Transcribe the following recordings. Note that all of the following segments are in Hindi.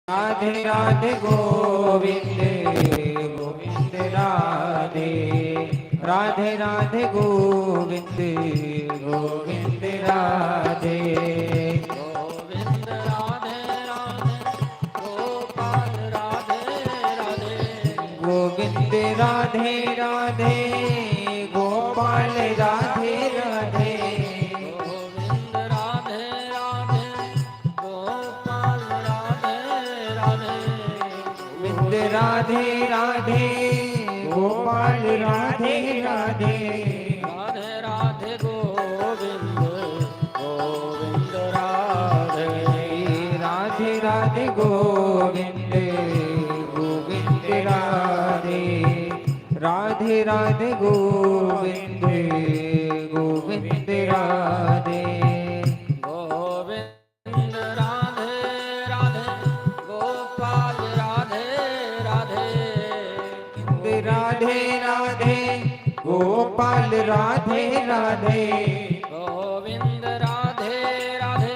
राधे राधे गोविंद गोविंद राधे राधे राधे गोविंद गोविंद राधे गोविंद राधे राधे गोपाल राधे राधे गोविंद राधे राधे गोपाल राधे राधे गोविंद राधे राधे गोपाल राधे राधे गोविंद राधे राधे गोपाल राधे राधे राधे राधे गोविंद गोविंद राधे राधे राधे गोविंद गोविंद राधे राधे राधे गोविंद गोविंद राधे गोविंद राधे राधे गोपाल राधे राधे राधे राधे गोपाल राधे राधे गोविंद राधे राधे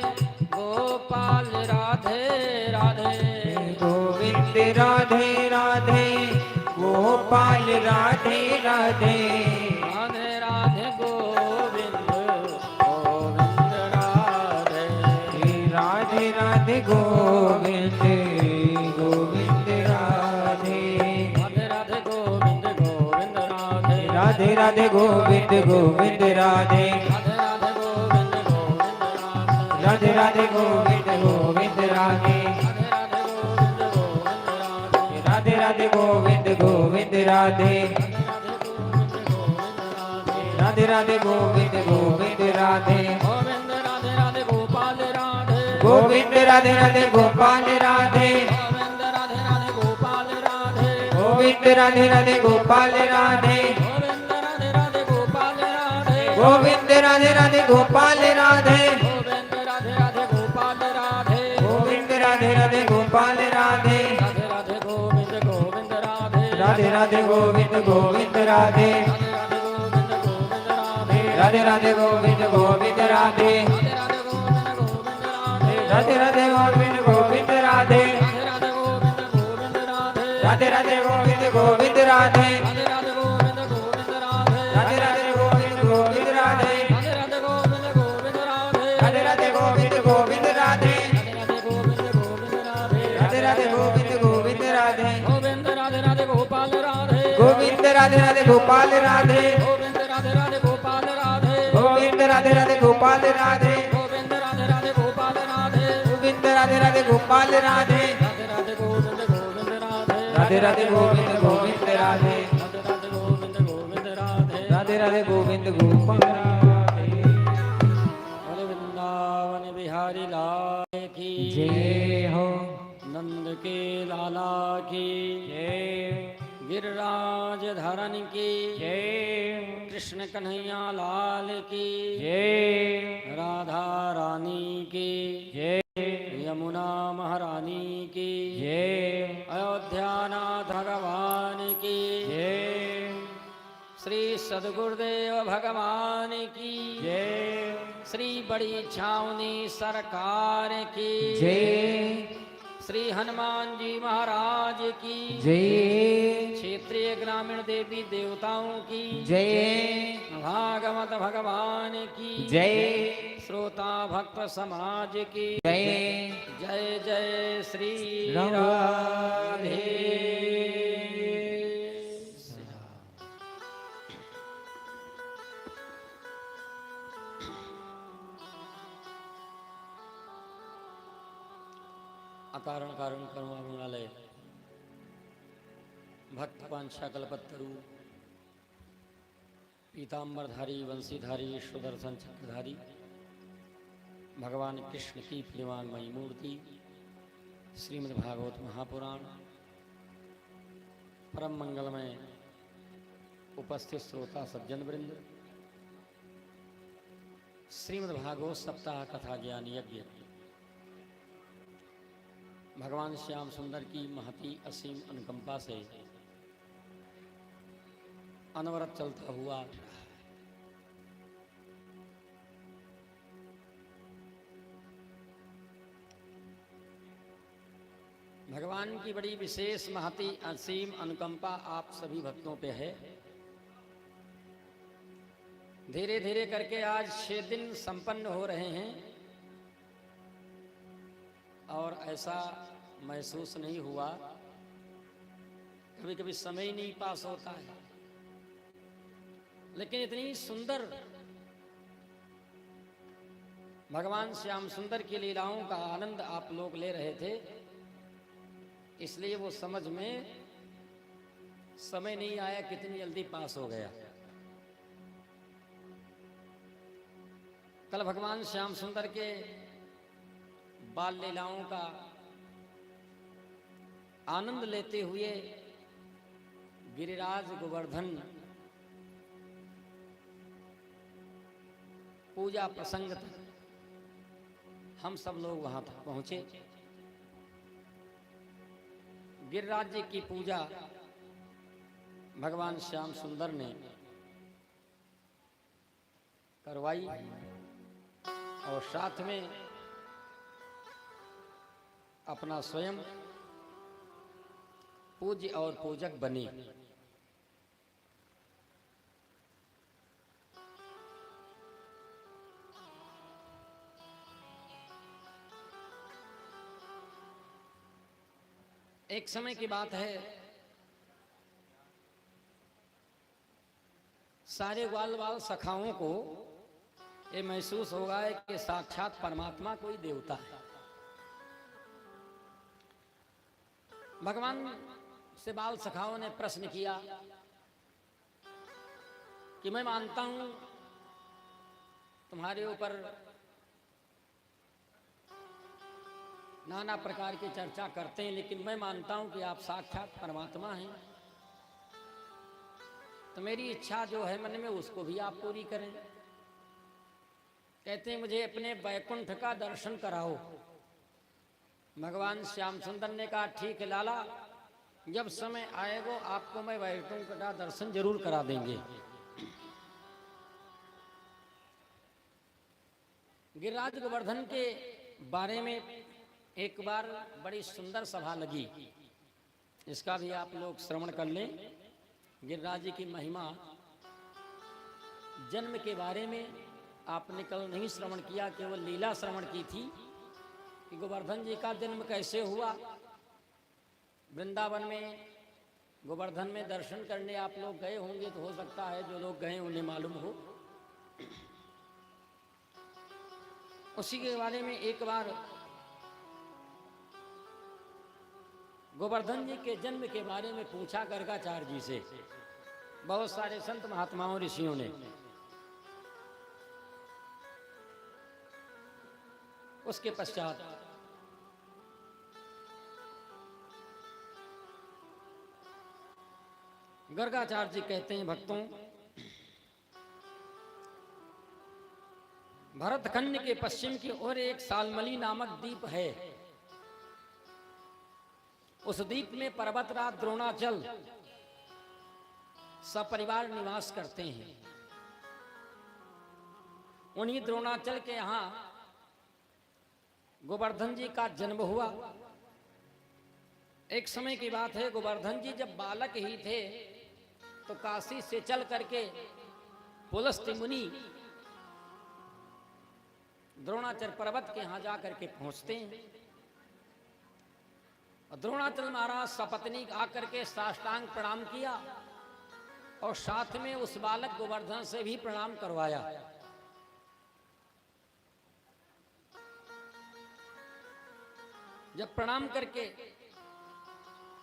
गोपाल राधे राधे गोविंद राधे राधे गोपाल राधे राधे राधे राधे गोविंद गोविंद राधे राधे राधे गोविंद गोविंद राधे राधे राधे गोविंद गोविंद राधे राधे राधे गोविंद गोविंद राधे राधे राधे गोविंद गोविंद राधे राधे राधे गोविंद गोविंद राधे राधे राधे गोविंद गोविंद राधे गोविंद राधे राधे गोपाल राधे गोविंद राधे राधे गोपाल राधे गोविंद राधे राधे गोपाल राधे गोविंद राधे राधे गोपाल राधे गोविंद राधे राधे गोपाल राधे गोविंद राधे राधे गोपाल राधे गोविंद राधे राधे गोपाल राधे गोविंद राधे गोविंद गोविंद राधे राधे राधे गोविंद गोविंद राधे राधे राधे गोविंद गोविंद राधे राधे राधे गोविंद गोविंद राधे राधे राधे गोविंद गोविंद राधे राधे राधे गोविंद गोविंद राधे राधे राधे गोविंद गोविंद राधे गोविंद राधे राधे गोपाल राधे गोविंद राधे राधे गोपाल राधे गोविंद राधे राधे गोपाल राधे गोविंद राधे राधे गोपाल राधे गोविंद राधे राधे गोपाल राधे गोविंद राधे राधे गोपाल राधे राधे राधे गोविंद गोविंद राधे राधे राधे गोविंद गोविंद राधे बोले वृंदावन बिहारी लाल की जय हो नंद के लाला की जय गिरिराज धरन की जय कृष्ण कन्हैया लाल की जय राधा रानी की जय यमुना महारानी की जय अयोध्यानाथ भगवान की जय श्री सदगुरुदेव भगवान की जय श्री बड़ी छावनी सरकार की जय श्री हनुमान जी महाराज की जय क्षेत्रीय ग्रामीण देवी देवताओं की जय भागवत भगवान की जय श्रोता भक्त समाज की जय जय जय श्री राधे। अकारण कारण करुणा गुणालय भक्त पांशा कल्पतरु पीताम्बरधारी वंशीधारी सुदर्शन चक्रधारी भगवान कृष्ण की प्रेमामयी मूर्ति श्रीमद् भागवत महापुराण परम मंगलमय उपस्थित श्रोता सज्जन वृंद श्रीमद् भागवत सप्ताह कथा ज्ञान यज्ञ भगवान श्याम सुंदर की महती असीम अनुकंपा से अनवरत चलता हुआ भगवान की बड़ी विशेष महती असीम अनुकंपा आप सभी भक्तों पे है। धीरे धीरे करके आज 6 दिन संपन्न हो रहे हैं और ऐसा महसूस नहीं हुआ, कभी कभी समय ही नहीं पास होता है, लेकिन इतनी सुंदर भगवान श्याम सुंदर की लीलाओं का आनंद आप लोग ले रहे थे, इसलिए वो समझ में समय नहीं आया, कितनी जल्दी पास हो गया। कल भगवान श्याम सुंदर के बाल लीलाओं का आनंद लेते हुए गिरिराज गोवर्धन पूजा प्रसंग तक हम सब लोग वहां तक पहुंचे। गिरिराज जी की पूजा भगवान श्याम सुंदर ने करवाई और साथ में अपना स्वयं पूज्य और पूजक बने। एक समय की बात है, सारे ग्वाल बाल सखाओं को ये महसूस होगा कि साक्षात परमात्मा कोई देवता है। भगवान से बाल सखाओं ने प्रश्न किया कि मैं मानता हूं तुम्हारे ऊपर नाना प्रकार की चर्चा करते हैं, लेकिन मैं मानता हूं कि आप साक्षात परमात्मा हैं, तो मेरी इच्छा जो है मन में उसको भी आप पूरी करें। कहते हैं मुझे अपने वैकुंठ का दर्शन कराओ। भगवान श्याम सुंदर ने कहा ठीक है लाला, जब समय आएगा आपको मैं वैकुंठ का दर्शन जरूर करा देंगे। गिरिराज गोवर्धन के बारे में एक बार बड़ी सुंदर सभा लगी, इसका भी आप लोग श्रवण कर लें। गिरिराज जी की महिमा, जन्म के बारे में आपने कल नहीं श्रवण किया, केवल लीला श्रवण की थी कि गोवर्धन जी का जन्म कैसे हुआ। वृंदावन में गोवर्धन में दर्शन करने आप लोग गए होंगे, तो हो सकता है जो लोग गए उन्हें मालूम हो। उसी के बारे में एक बार गोवर्धन जी के जन्म के बारे में पूछा गर्गाचार्य जी से बहुत सारे संत महात्माओं ऋषियों ने। उसके पश्चात गर्गाचार्य जी कहते हैं, भक्तों, भरतखंड के पश्चिम की ओर एक सालमली नामक द्वीप है। उस द्वीप में पर्वतराज द्रोणाचल सपरिवार निवास करते हैं। उन्हीं द्रोणाचल के यहां गोवर्धन जी का जन्म हुआ। एक समय की बात है, गोवर्धन जी जब बालक ही थे तो काशी से चल करके पुलस्त्य मुनि द्रोणाचल पर्वत के यहां जाकर के पहुंचते हैं। द्रोणाचल महाराज सपत्नी आकर के साष्टांग प्रणाम किया और साथ में उस बालक गोवर्धन से भी प्रणाम करवाया। जब प्रणाम करके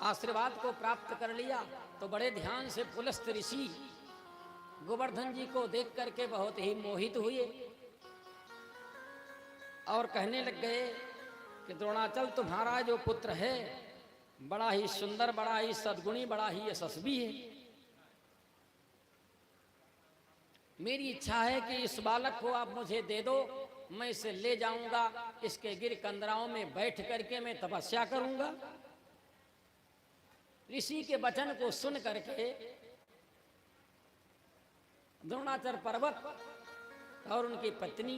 आशीर्वाद को प्राप्त कर लिया तो बड़े ध्यान से पुलस्त्य ऋषि गोवर्धन जी को देख करके बहुत ही मोहित हुए और कहने लग गए कि द्रोणाचल तुम्हारा जो पुत्र है बड़ा ही सुंदर, बड़ा ही सद्गुणी, बड़ा ही यशस्वी है। मेरी इच्छा है कि इस बालक को आप मुझे दे दो, मैं इसे ले जाऊंगा, इसके गिर कंदराओं में बैठ करके मैं तपस्या करूंगा। ऋषि के वचन को सुन करके द्रोणाचल पर्वत और उनकी पत्नी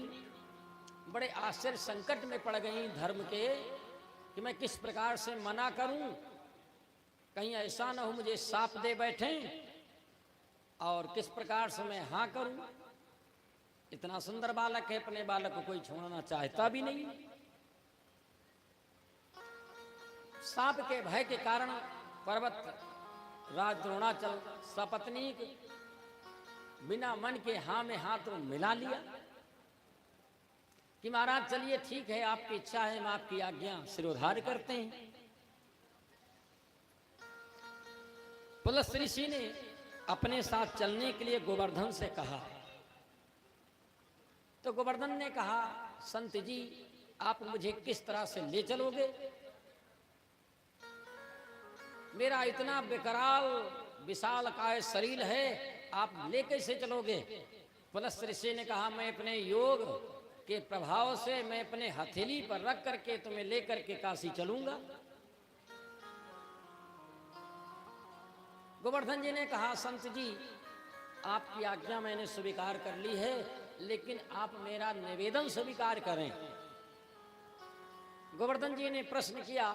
बड़े आश्चर्य संकट में पड़ गई धर्म के कि मैं किस प्रकार से मना करूं, कहीं ऐसा ना हो मुझे साप दे बैठे, और किस प्रकार से मैं हाँ करूं। इतना सुंदर बालक है, अपने बालक को कोई छोड़ना चाहता भी नहीं। सांप के भय के कारण पर्वत राज द्रोणाचल सपत्नी बिना मन के हाँ में हाँ तो मिला लिया कि महाराज चलिए ठीक है, आपकी इच्छा है, हम आपकी आज्ञा सिरोधार्य करते हैं। पुलस्त ऋषि ने अपने साथ चलने के लिए गोवर्धन से कहा, तो गोवर्धन ने कहा, संत जी आप मुझे किस तरह से ले चलोगे? मेरा इतना विकराल विशाल काय शरीर है, आप ले कैसे चलोगे? पुलस्त ऋषि ने कहा, मैं अपने योग के प्रभाव से मैं अपने हथेली पर रख करके तुम्हें लेकर के काशी चलूंगा। गोवर्धन जी ने कहा, संत जी आपकी आज्ञा मैंने स्वीकार कर ली है, लेकिन आप मेरा निवेदन स्वीकार करें। गोवर्धन जी ने प्रश्न किया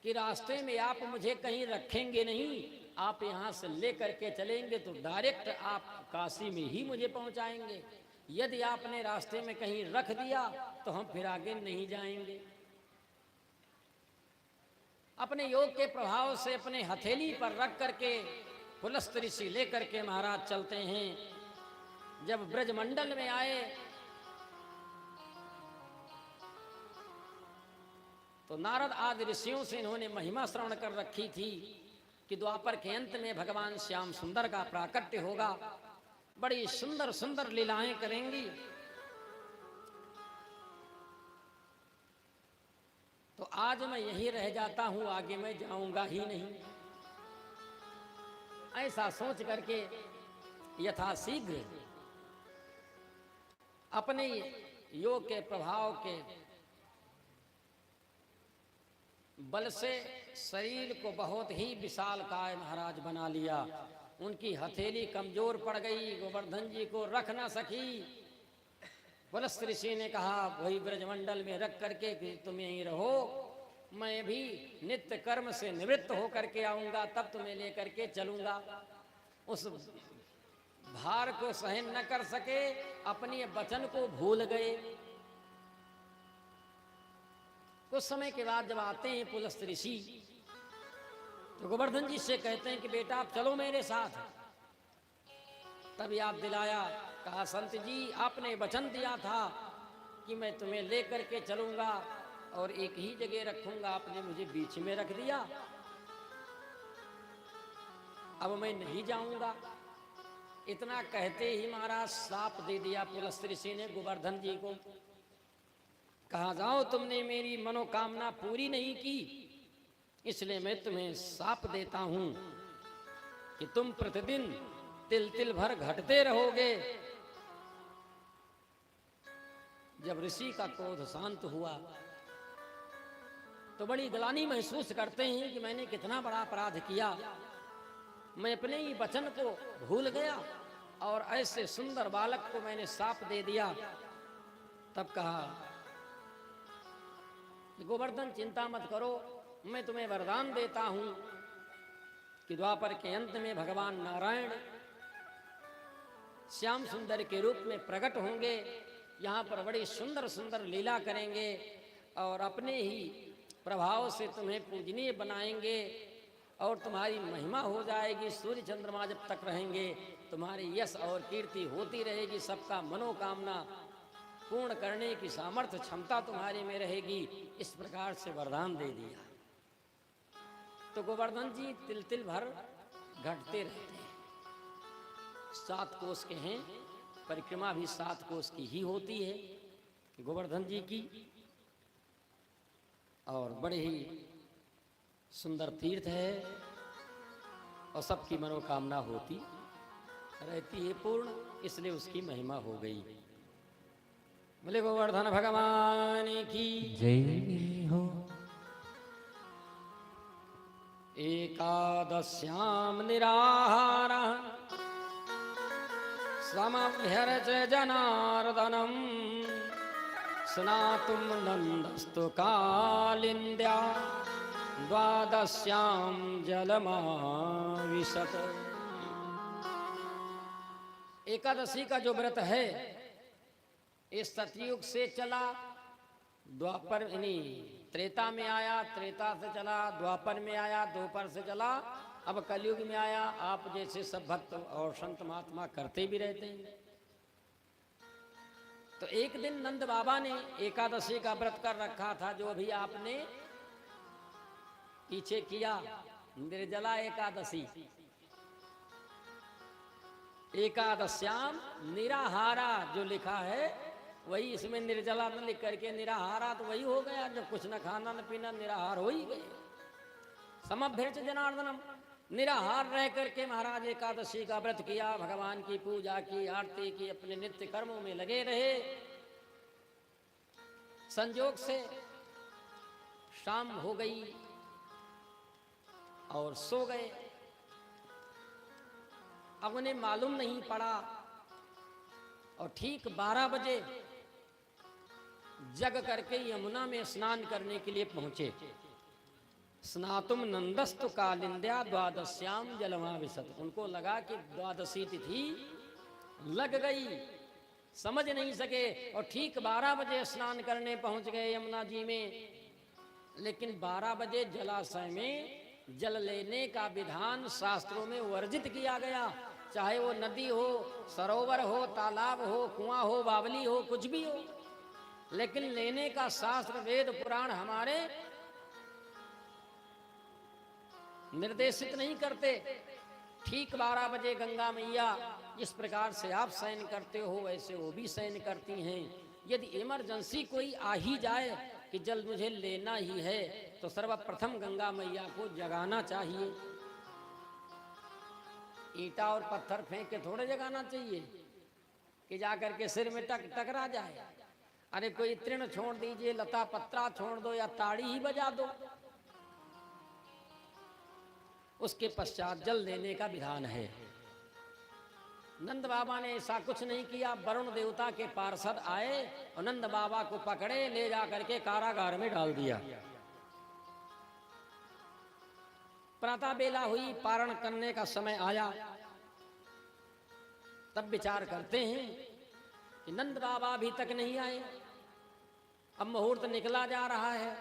कि रास्ते में आप मुझे कहीं रखेंगे नहीं, आप यहां से लेकर के चलेंगे तो डायरेक्ट आप काशी में ही मुझे पहुंचाएंगे। यदि आपने रास्ते में कहीं रख दिया तो हम फिर आगे नहीं जाएंगे। अपने योग के प्रभाव से अपने हथेली पर रख करके पुलस्त ऋषि लेकर के महाराज चलते हैं। जब ब्रजमंडल में आए तो नारद आदि ऋषियों से इन्होंने महिमा श्रवण कर रखी थी कि द्वापर के अंत में भगवान श्याम सुंदर का प्राकट्य होगा, बड़ी सुंदर सुंदर लीलाएं करेंगी। तो आज मैं यही रह जाता हूं, आगे मैं जाऊंगा ही नहीं। ऐसा सोच करके यथाशीघ्र अपने योग के प्रभाव के बल से शरीर को बहुत ही विशालकाय महाराज बना लिया। उनकी हथेली कमजोर पड़ गई, गोवर्धन जी को रख ना सकी। पुलस्त ऋषि ने कहा, वही ब्रजमंडल में रख करके कि तुम यहीं रहो, मैं भी नित्य कर्म से निवृत्त होकर के आऊंगा, तब तुम्हें लेकर के चलूंगा। उस भार को सहन न कर सके, अपने वचन को भूल गए। कुछ समय के बाद जब आते हैं पुलस्त ऋषि, तो गोवर्धन जी से कहते हैं कि बेटा आप चलो मेरे साथ। तब याद दिलाया, कहा संत जी आपने वचन दिया था कि मैं तुम्हें लेकर के चलूंगा और एक ही जगह रखूंगा, आपने मुझे बीच में रख दिया, अब मैं नहीं जाऊंगा। इतना कहते ही महाराज साप दे दिया पुलस्त ऋषि ने गोवर्धन जी को। कहा, जाओ तुमने मेरी मनोकामना पूरी नहीं की, इसलिए मैं तुम्हें साप देता हूं कि तुम प्रतिदिन तिल तिल भर घटते रहोगे। जब ऋषि का क्रोध शांत हुआ तो बड़ी ग्लानि महसूस करते हैं कि मैंने कितना बड़ा अपराध किया, मैं अपने ही वचन को भूल गया और ऐसे सुंदर बालक को मैंने साप दे दिया। तब कहा कि गोवर्धन चिंता मत करो, मैं तुम्हें वरदान देता हूं कि द्वापर के अंत में भगवान नारायण श्याम सुंदर के रूप में प्रकट होंगे, यहाँ पर बड़ी सुंदर सुंदर लीला करेंगे और अपने ही प्रभाव से तुम्हें पूजनीय बनाएंगे और तुम्हारी महिमा हो जाएगी। सूर्य चंद्रमा जब तक रहेंगे तुम्हारी यश और कीर्ति होती रहेगी, सबका मनोकामना पूर्ण करने की सामर्थ्य क्षमता तुम्हारे में रहेगी। इस प्रकार से वरदान दे दिया। तो गोवर्धन जी तिल तिल भर घटते रहते हैं। 7 कोस के हैं, परिक्रमा भी 7 कोस की ही होती है गोवर्धन जी की, और बड़े ही सुंदर तीर्थ है और सबकी मनोकामना होती रहती है पूर्ण, इसलिए उसकी महिमा हो गई। बोले गोवर्धन भगवान की जय हो। एकादश्याम निराहार समभ्यर्च जनार्दनम स्नातुं नन्दस्तु कालिन्द्या द्वादश्यां जलमाविशत। एकादशी का जो व्रत है इस सतयुग से चला, द्वापर यानी त्रेता में आया, त्रेता से चला, द्वापर में आया, द्वापर से चला, अब कलयुग में आया। आप जैसे सब भक्त और संत महात्मा करते भी रहते हैं। तो एक दिन नंद बाबा ने एकादशी का व्रत कर रखा था, जो अभी आपने पीछे किया, निर्जला एकादशी। एकादश्याम निराहारा जो लिखा है वही इसमें निर्जला न लिख करके निराहारा तो वही हो गया, जब कुछ न खाना न पीना, निराहार हो ही गए। समभ्यर्च जनार्दनम, निराहार रह करके महाराज एकादशी का व्रत किया, भगवान की पूजा की, आरती की, अपने नित्य कर्मों में लगे रहे। संयोग से शाम हो गई और सो गए। अब उन्हें मालूम नहीं पड़ा और ठीक 12 बजे जग करके यमुना में स्नान करने के लिए पहुंचे। स्नातुम नंदस्तु कालिंद्या द्वादश्याम जलमाविशत। उनको लगा कि द्वादशी तिथि लग गई, समझ नहीं सके और ठीक 12 बजे स्नान करने पहुंच गए यमुना जी में। लेकिन 12 बजे जलाशय में जल लेने का विधान शास्त्रों में वर्जित किया गया। चाहे वो नदी हो, सरोवर हो, तालाब हो, कुआं हो, बावली हो, कुछ भी हो, लेकिन लेने का शास्त्र वेद पुराण हमारे निर्देशित नहीं करते। ठीक 12 बजे गंगा मैया जिस प्रकार से आप शयन करते हो वैसे वो भी शयन करती हैं। यदि इमरजेंसी कोई आ ही जाए कि जल मुझे लेना ही है तो सर्वप्रथम गंगा मैया को जगाना चाहिए। ईंटा और पत्थर फेंक के थोड़े जगाना चाहिए कि जाकर के सिर में टकरा जाए। अरे कोई तृण छोड़ दीजिए, लता पत्रा छोड़ दो या ताड़ी ही बजा दो, उसके पश्चात जल देने का विधान है। नंद बाबा ने ऐसा कुछ नहीं किया। वरुण देवता के पार्षद आए और नंद बाबा को पकड़े, ले जा करके कारागार में डाल दिया। प्रातः बेला हुई, पारण करने का समय आया। तब विचार करते हैं कि नंद बाबा अभी तक नहीं आए। अब मुहूर्त निकला जा रहा है,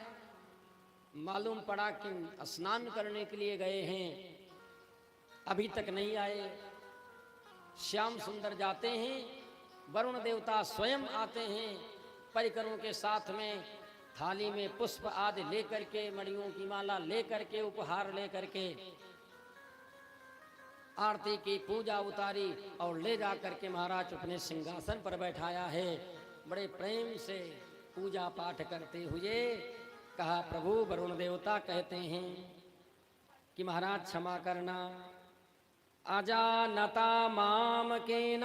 मालूम पड़ा कि स्नान करने के लिए गए हैं, अभी तक नहीं आए। श्याम सुंदर जाते हैं, वरुण देवता स्वयं आते हैं परिकरों के साथ में, थाली में पुष्प आदि लेकर के, मणियों की माला लेकर के, उपहार लेकर के, आरती की, पूजा उतारी और ले जा करके महाराज अपने सिंहासन पर बैठाया है। बड़े प्रेम से पूजा पाठ करते हुए कहा, प्रभु वरुण देवता कहते हैं कि महाराज क्षमा करना, अजानता माम केन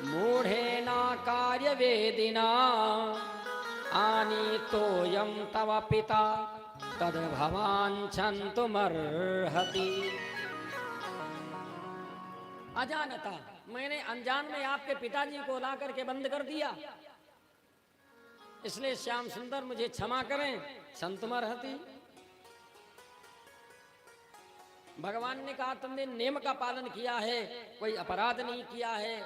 मूढ़ेना कार्य वेदिना आनीतोयम तव पिता तद भवान छन्तुमर्हति। अजानता, मैंने अनजान में आपके पिताजी को ला करके बंद कर दिया, इसलिए श्याम सुंदर मुझे क्षमा करें। छन्तुमर्हति, भगवान ने कहा तुमने नियम का पालन किया है, कोई अपराध नहीं किया है,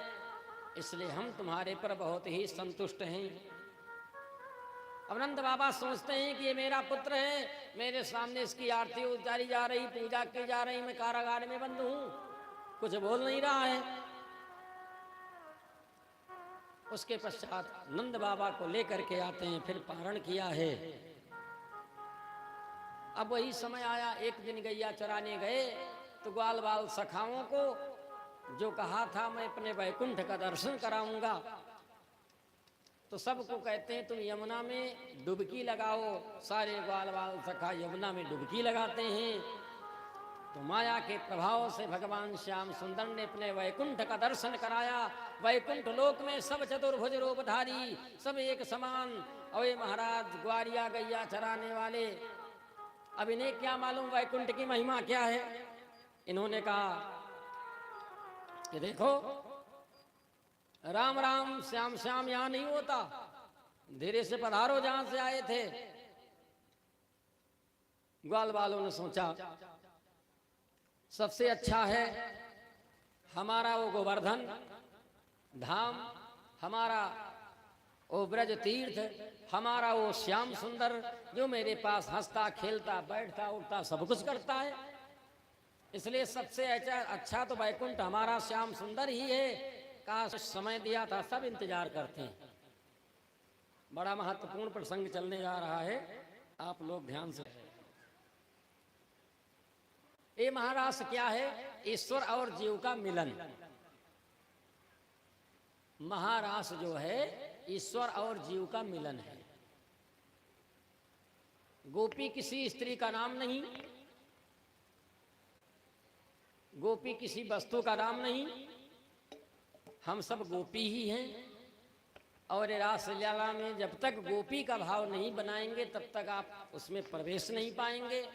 इसलिए हम तुम्हारे पर बहुत ही संतुष्ट हैं। अब नंद बाबा सोचते हैं कि ये मेरा पुत्र है, मेरे सामने इसकी आरती उतारी जा रही, पूजा की जा रही, मैं कारागार में बंद हूं, कुछ बोल नहीं रहा है। उसके पश्चात नंद बाबा को लेकर के आते हैं, फिर पारण किया है। अब वही समय आया, एक दिन गैया चराने गए तो ग्वाल बाल सखाओं को जो कहा था मैं अपने वैकुंठ का दर्शन कराऊंगा, तो सबको कहते हैं तुम यमुना में डुबकी लगाओ। सारे ग्वाल बाल सखा यमुना में डुबकी लगाते हैं। तो माया के प्रभाव से भगवान श्याम सुंदर ने अपने वैकुंठ का दर्शन कराया। वैकुंठ लोक में सब चतुर्भुज रूपधारी, सब एक समान। और ये महाराज ग्वारिया गैया चराने वाले, अब इन्हें क्या मालूम वैकुंठ की महिमा क्या है। इन्होंने कहा कि देखो राम राम श्याम श्याम यहां नहीं होता, धीरे से पधारो जहां से आए थे। ग्वाल वालों ने सोचा सबसे अच्छा है हमारा वो गोवर्धन धाम, हमारा वो ब्रज तीर्थ, हमारा वो श्याम सुंदर जो मेरे पास हंसता खेलता बैठता उठता सब कुछ करता है। इसलिए सबसे अच्छा तो वैकुंठ हमारा श्याम सुंदर ही है। काश समय दिया था, सब इंतजार करते हैं। बड़ा महत्वपूर्ण प्रसंग चलने जा रहा है, आप लोग ध्यान से। ये महारास क्या है? ईश्वर और जीव का मिलन। महारास जो है ईश्वर और जीव का मिलन है। गोपी किसी स्त्री का नाम नहीं, गोपी किसी वस्तु का नाम नहीं, हम सब गोपी ही हैं। और रासलीला में जब तक गोपी का भाव नहीं बनाएंगे तब तक आप उसमें प्रवेश नहीं पाएंगे।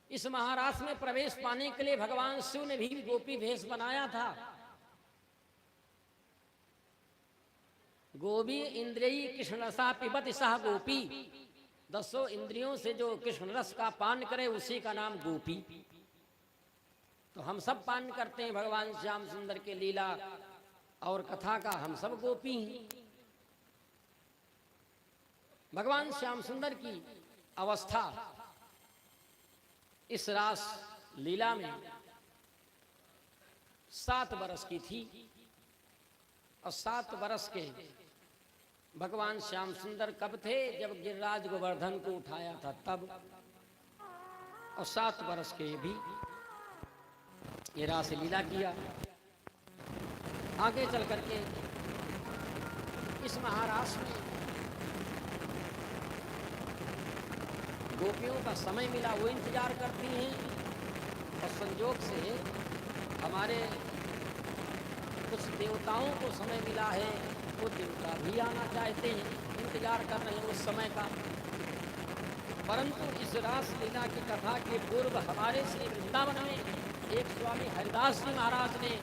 इस महारास में प्रवेश पाने के लिए भगवान शिव ने भी गोपी भेष बनाया था। गोपी इंद्रिय कृष्ण रसा पिबत सह गोपी, 10 इंद्रियों से जो कृष्ण रस का पान करे उसी का नाम गोपी। तो हम सब पान करते हैं भगवान श्याम सुंदर के लीला और कथा का, हम सब गोपी हैं। भगवान श्याम सुंदर की अवस्था इस रास लीला में 7 बरस की थी। और 7 बरस के भगवान श्याम सुंदर कब थे? जब गिरिराज गोवर्धन को उठाया था तब। और 7 बरस के भी ये रास लीला किया। आगे चल करके इस महारास में गोपियों का समय मिला, वो इंतजार करती हैं। और संजोग से हमारे कुछ देवताओं को समय मिला है, वो देवता भी आना चाहते हैं, इंतजार कर रहे हैं उस समय का। परंतु इस रास लीला की कथा के पूर्व हमारे श्री वृंदावन में एक स्वामी हरिदास जी महाराज ने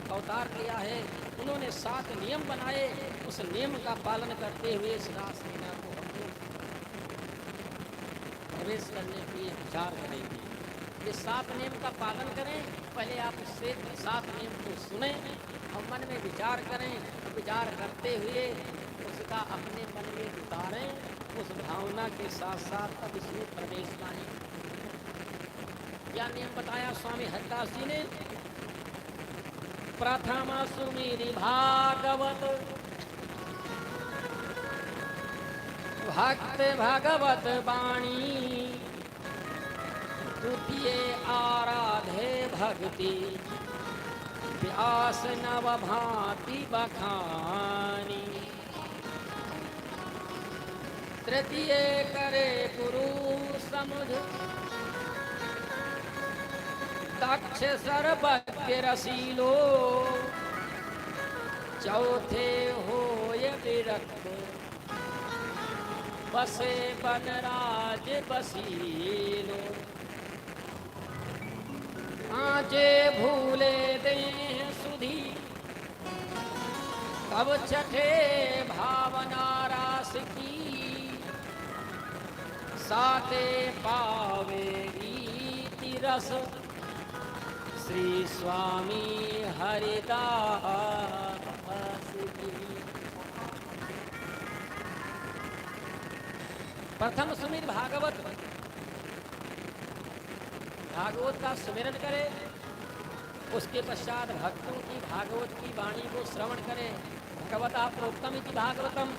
अवतार लिया है। उन्होंने 7 नियम बनाए, उस नियम का पालन करते हुए इस रास लीला को हम लोग प्रवेश करने के लिए विचार करेंगे। ये 7 नियम का पालन करें। पहले आप उससे 7 नियम को सुने और मन में विचार करें। विचार करते हुए उसका अपने मन में उतारें, उस भावना के साथ साथ अब इसमें प्रवेश पाएं। क्या नियम बताया स्वामी हरिदास जी ने? प्रथम सुमिरि भागवत, भक्त भगवत वाणी, द्वितीय आराधे भक्ति, व्यास नव भांति बखानी, तृतीय करे गुरु समुझ, दक्ष सर्वज्ञ रसीलो, चौथे होय विरक्त, बसे बनराज बसीलो, आजे भूले देह सुधी, कब छठे भावना रास की, साते पावेगी रस, श्री स्वामी हरिदास की। प्रथम सुमिर भागवत, भागवत का सुमिरन करे। उसके पश्चात भक्तों की भागवत की वाणी को श्रवण करे। भगवता प्रोक्तम इति भागवतम,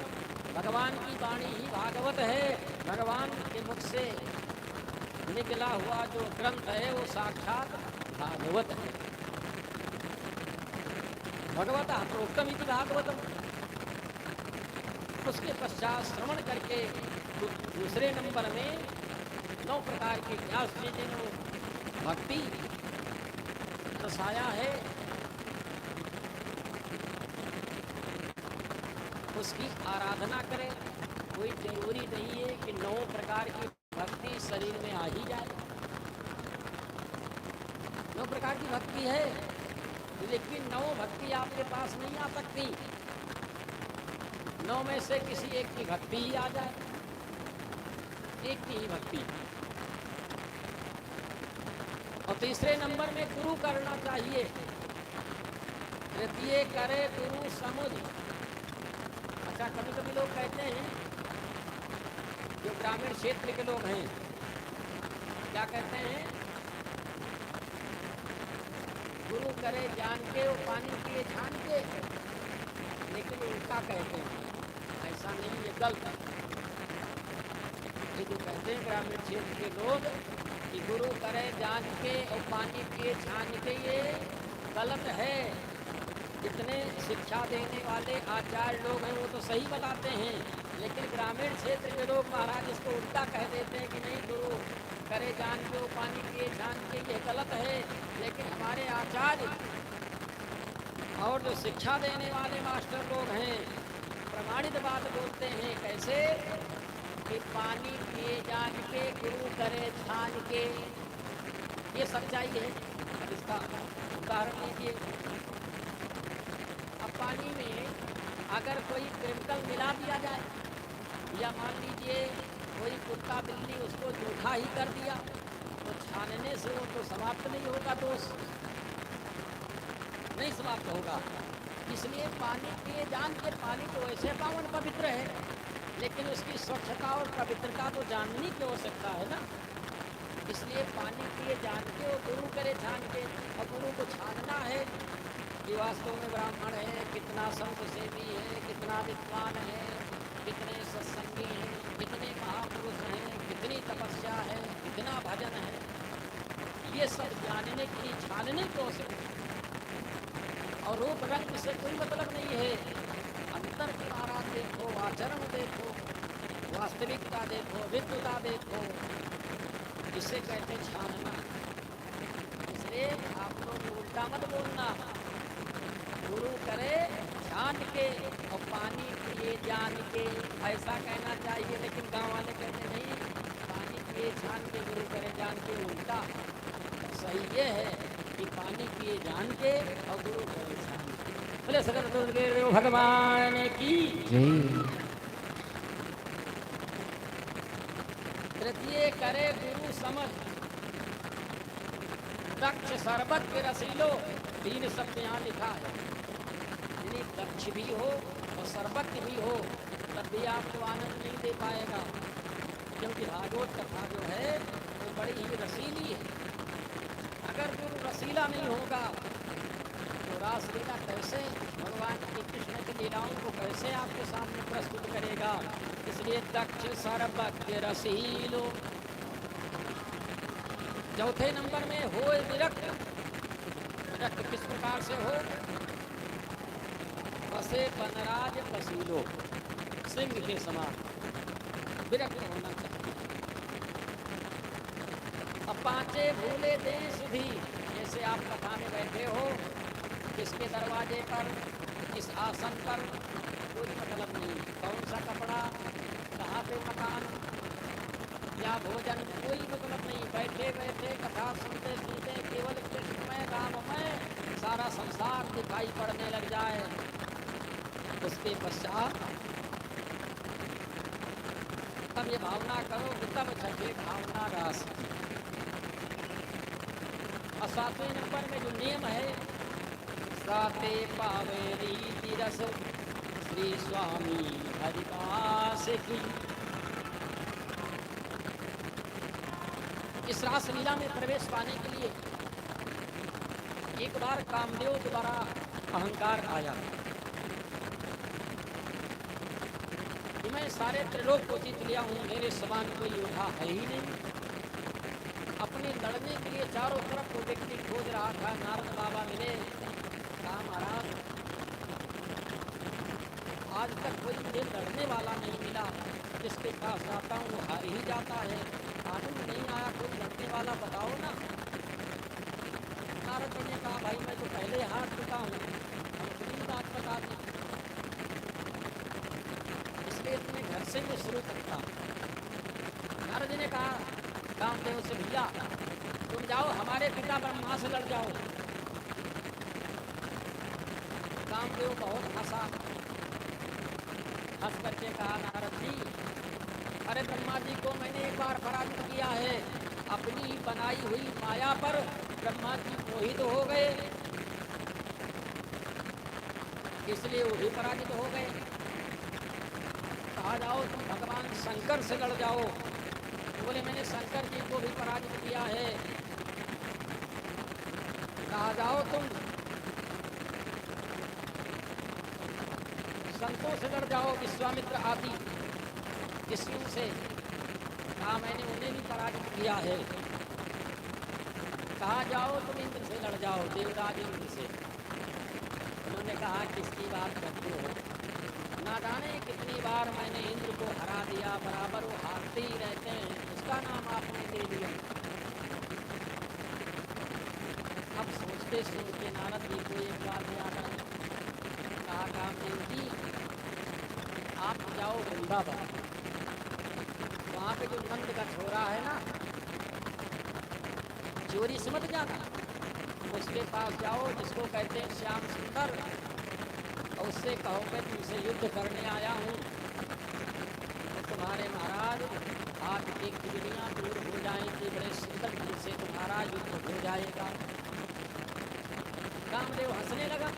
भगवान की वाणी ही भागवत है। भगवान के मुख से निकला हुआ जो ग्रंथ है वो साक्षात भागवत है। भगवता प्रोक्तम इति भागवतम। उसके पश्चात श्रवण करके दूसरे नंबर में 9 प्रकार की व्यास जी ने जो भक्ति दर्शाया है उसकी आराधना करें। कोई जरूरी नहीं है कि 9 प्रकार की भक्ति शरीर में आ ही जाए। 9 प्रकार की भक्ति है, लेकिन 9 भक्ति आपके पास नहीं आ सकती। 9 में से किसी एक की भक्ति ही आ जाए, एक की ही भक्ति। और तीसरे नंबर में गुरु करना चाहिए। तृतीय करे गुरु समुझ। अच्छा, कभी कभी लोग कहते हैं, जो ग्रामीण क्षेत्र के लोग हैं, क्या कहते हैं, गुरु करे जान के और पानी पिए छान के। लेकिन उल्टा कहते हैं, ऐसा नहीं, ये गलत है। ये जो कहते हैं ग्रामीण क्षेत्र के लोग कि गुरु करे जान के और पानी पिए छान के, ये गलत है। जितने शिक्षा देने वाले आचार्य लोग हैं वो तो सही बताते हैं, लेकिन ग्रामीण क्षेत्र के लोग महाराज इसको उल्टा कह देते हैं कि नहीं, गुरु करे जान के और पानी पिए छान के, ये गलत है। लेकिन हमारे आचार्य और जो शिक्षा देने वाले मास्टर लोग हैं प्रमाणित बात बोलते हैं। कैसे कि पानी पिए जान के, गुरु करे छान के, ये सच्चाई है। अब इसका उदाहरण लीजिए। अब पानी में अगर कोई केमिकल मिला दिया जाए, या मान लीजिए कोई कुत्ता बिल्ली उसको जूठा ही कर दिया, तो छानने से वो तो समाप्त नहीं होगा, दोष नहीं समाप्त होगा। इसलिए पानी पिए जान के, पानी तो वैसे पावन पवित्र है, लेकिन उसकी स्वच्छता और पवित्रता तो जानने की आवश्यकता है ना। इसलिए पानी पिए जान के और गुरु करे छान के। और गुरु को छानना है कि वास्तव में ब्राह्मण है, कितना संत सेवी है, कितना विद्वान है, कितने सत्संगी हैं, कितने महापुरुष हैं, कितनी तपस्या है, कितना भजन है, ये सब जानने के लिए छानने की आवश्यकता। और रूप रंग से कोई मतलब नहीं है। अंतर की महाराज देखो, आचरण देखो, वास्तविकता देखो, विद्वता देखो, इसे कहते छानना। इसलिए आप लोग उल्टा मत बोलना। गुरु करे छान के और पानी पिए जान के, ऐसा कहना चाहिए। लेकिन गांव वाले कहते नहीं, पानी पिए छान के, गुरु करे जान के। उल्टा सही ये है कि पानी पिए जान के और गुरु करे छान के। बोले सगर गुरुदेव भगवान की जय। तृतीय करे गुरु समझ। दक्ष शरबत के रसीलो, 3 शब्द यहाँ लिखा है। यानी दक्ष भी हो और शरबत भी हो, तब भी आपको आनंद नहीं दे पाएगा। क्योंकि भागवत कथा जो है वो बड़ी ही रसीली है। अगर गुरु रसीला नहीं होगा तो रासलीला कैसे, भगवान श्री कृष्ण की लीलाओं को कैसे आपके सामने प्रस्तुत करेगा। इसलिए दक्ष शरबत के रसीलो। चौथे नंबर में हो विरक्त। विरक्त किस प्रकार से हो? बसे बनराज पसीलो, सिंह के समान विरक्त होना चाहिए। अब 5 भूले देश भी, जैसे आप कथा में बैठे हो, किसके दरवाजे पर, किस आसन पर, कोई मतलब नहीं। कौन सा कपड़ा, कहाँ पे मकान या भोजन, कोई मतलब नहीं। बैठे बैठे कथा सुनते सुनते केवल कृष्णमय राममय सारा संसार दिखाई पड़ने लग जाए। उसके पश्चात तब ये भावना करो कि तब छठे भावना रास। और 7वें नंबर में जो नियम है, साते पावे रीति रस श्री स्वामी हरिदास की। इस रास लीला में प्रवेश पाने के लिए एक बार कामदेव द्वारा अहंकार आया कि मैं सारे त्रिलोक को जीत लिया हूँ, मेरे समान कोई योद्धा है ही नहीं। अपने लड़ने के लिए चारों तरफ वो व्यक्ति खोज रहा था। नारद बाबा मिले, कहा महाराज आज तक कोई मुझे लड़ने वाला नहीं मिला, जिसके पास जाता हूँ वो हार ही जाता है। आनंद नहीं आया, कोई लड़ने वाला बताओ ना। नारद जी ने कहा भाई मैं तो पहले हार चुका हूँ, अपनी बात बता दी, इसलिए तुम्हें घर से मैं शुरू करता हूँ। नारद जी ने कहा कामदेव से भैया तुम जाओ हमारे पिता ब्रह्मा से लड़ जाओ। कामदेव बहुत हंसा, हंस करके कहा नारद जी, अरे ब्रह्मा जी को मैंने एक बार पराजित किया है, अपनी ही बनाई हुई माया पर ब्रह्मा जी मोहित हो गए, इसलिए वो भी पराजित हो गए। कहा जाओ तुम भगवान शंकर से लड़ जाओ। बोले मैंने शंकर जी को भी पराजित किया है। कहा जाओ तुम संतों से लड़ जाओ, विश्वामित्र आदि ऋषियों से। कहा मैंने उन्हें भी पराजित किया है। कहा जाओ तुम इंद्र से लड़ जाओ, देवराज इंद्र से। उन्होंने कहा किसकी बात करते हो, ना जाने कितनी बार मैंने इंद्र को हरा दिया, बराबर वो हारते ही रहते हैं, उसका नाम आपने दे दिया। अब सोचते सोचते नारद जी को एक बात याद आई। कहा कामदेव जी आप जाओ वृंदावन, वहाँ पे जो नंद का छोरा है ना, चोरी से मत जाना, उसके पास जाओ जिसको कहते हैं श्याम सुंदर, और उससे कहो मैं तुमसे युद्ध करने आया हूँ, तो तुम्हारे महाराज आपकी किडनियाँ दूर हो जाएंगी, बड़े सुंदर ढंग से तुम्हारा युद्ध हो जाएगा। कामदेव हंसने लगा।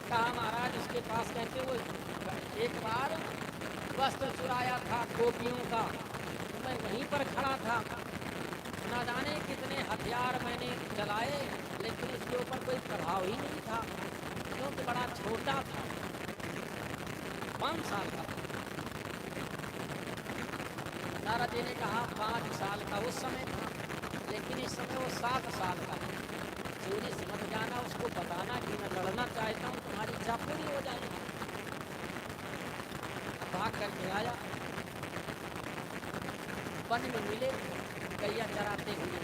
कहा महाराज उसके पास कहते वो एक बार वस्त्र चुराया था गोपियों का, तो मैं वहीं पर खड़ा था, ना जाने कितने हथियार मैंने चलाए, लेकिन उसके ऊपर कोई प्रभाव ही नहीं था, क्योंकि बड़ा छोटा था, 5 साल का। नारद जी ने कहा 5 साल का उस समय था, लेकिन इस समय वो 7 साल का। चोरी से मत जाना, उसको बताना कि मैं लड़ना चाहता हूँ, तुम्हारी इच्छा पूरी हो जाएगी। भाग करके आया, वन में मिले गैया चराते हुए।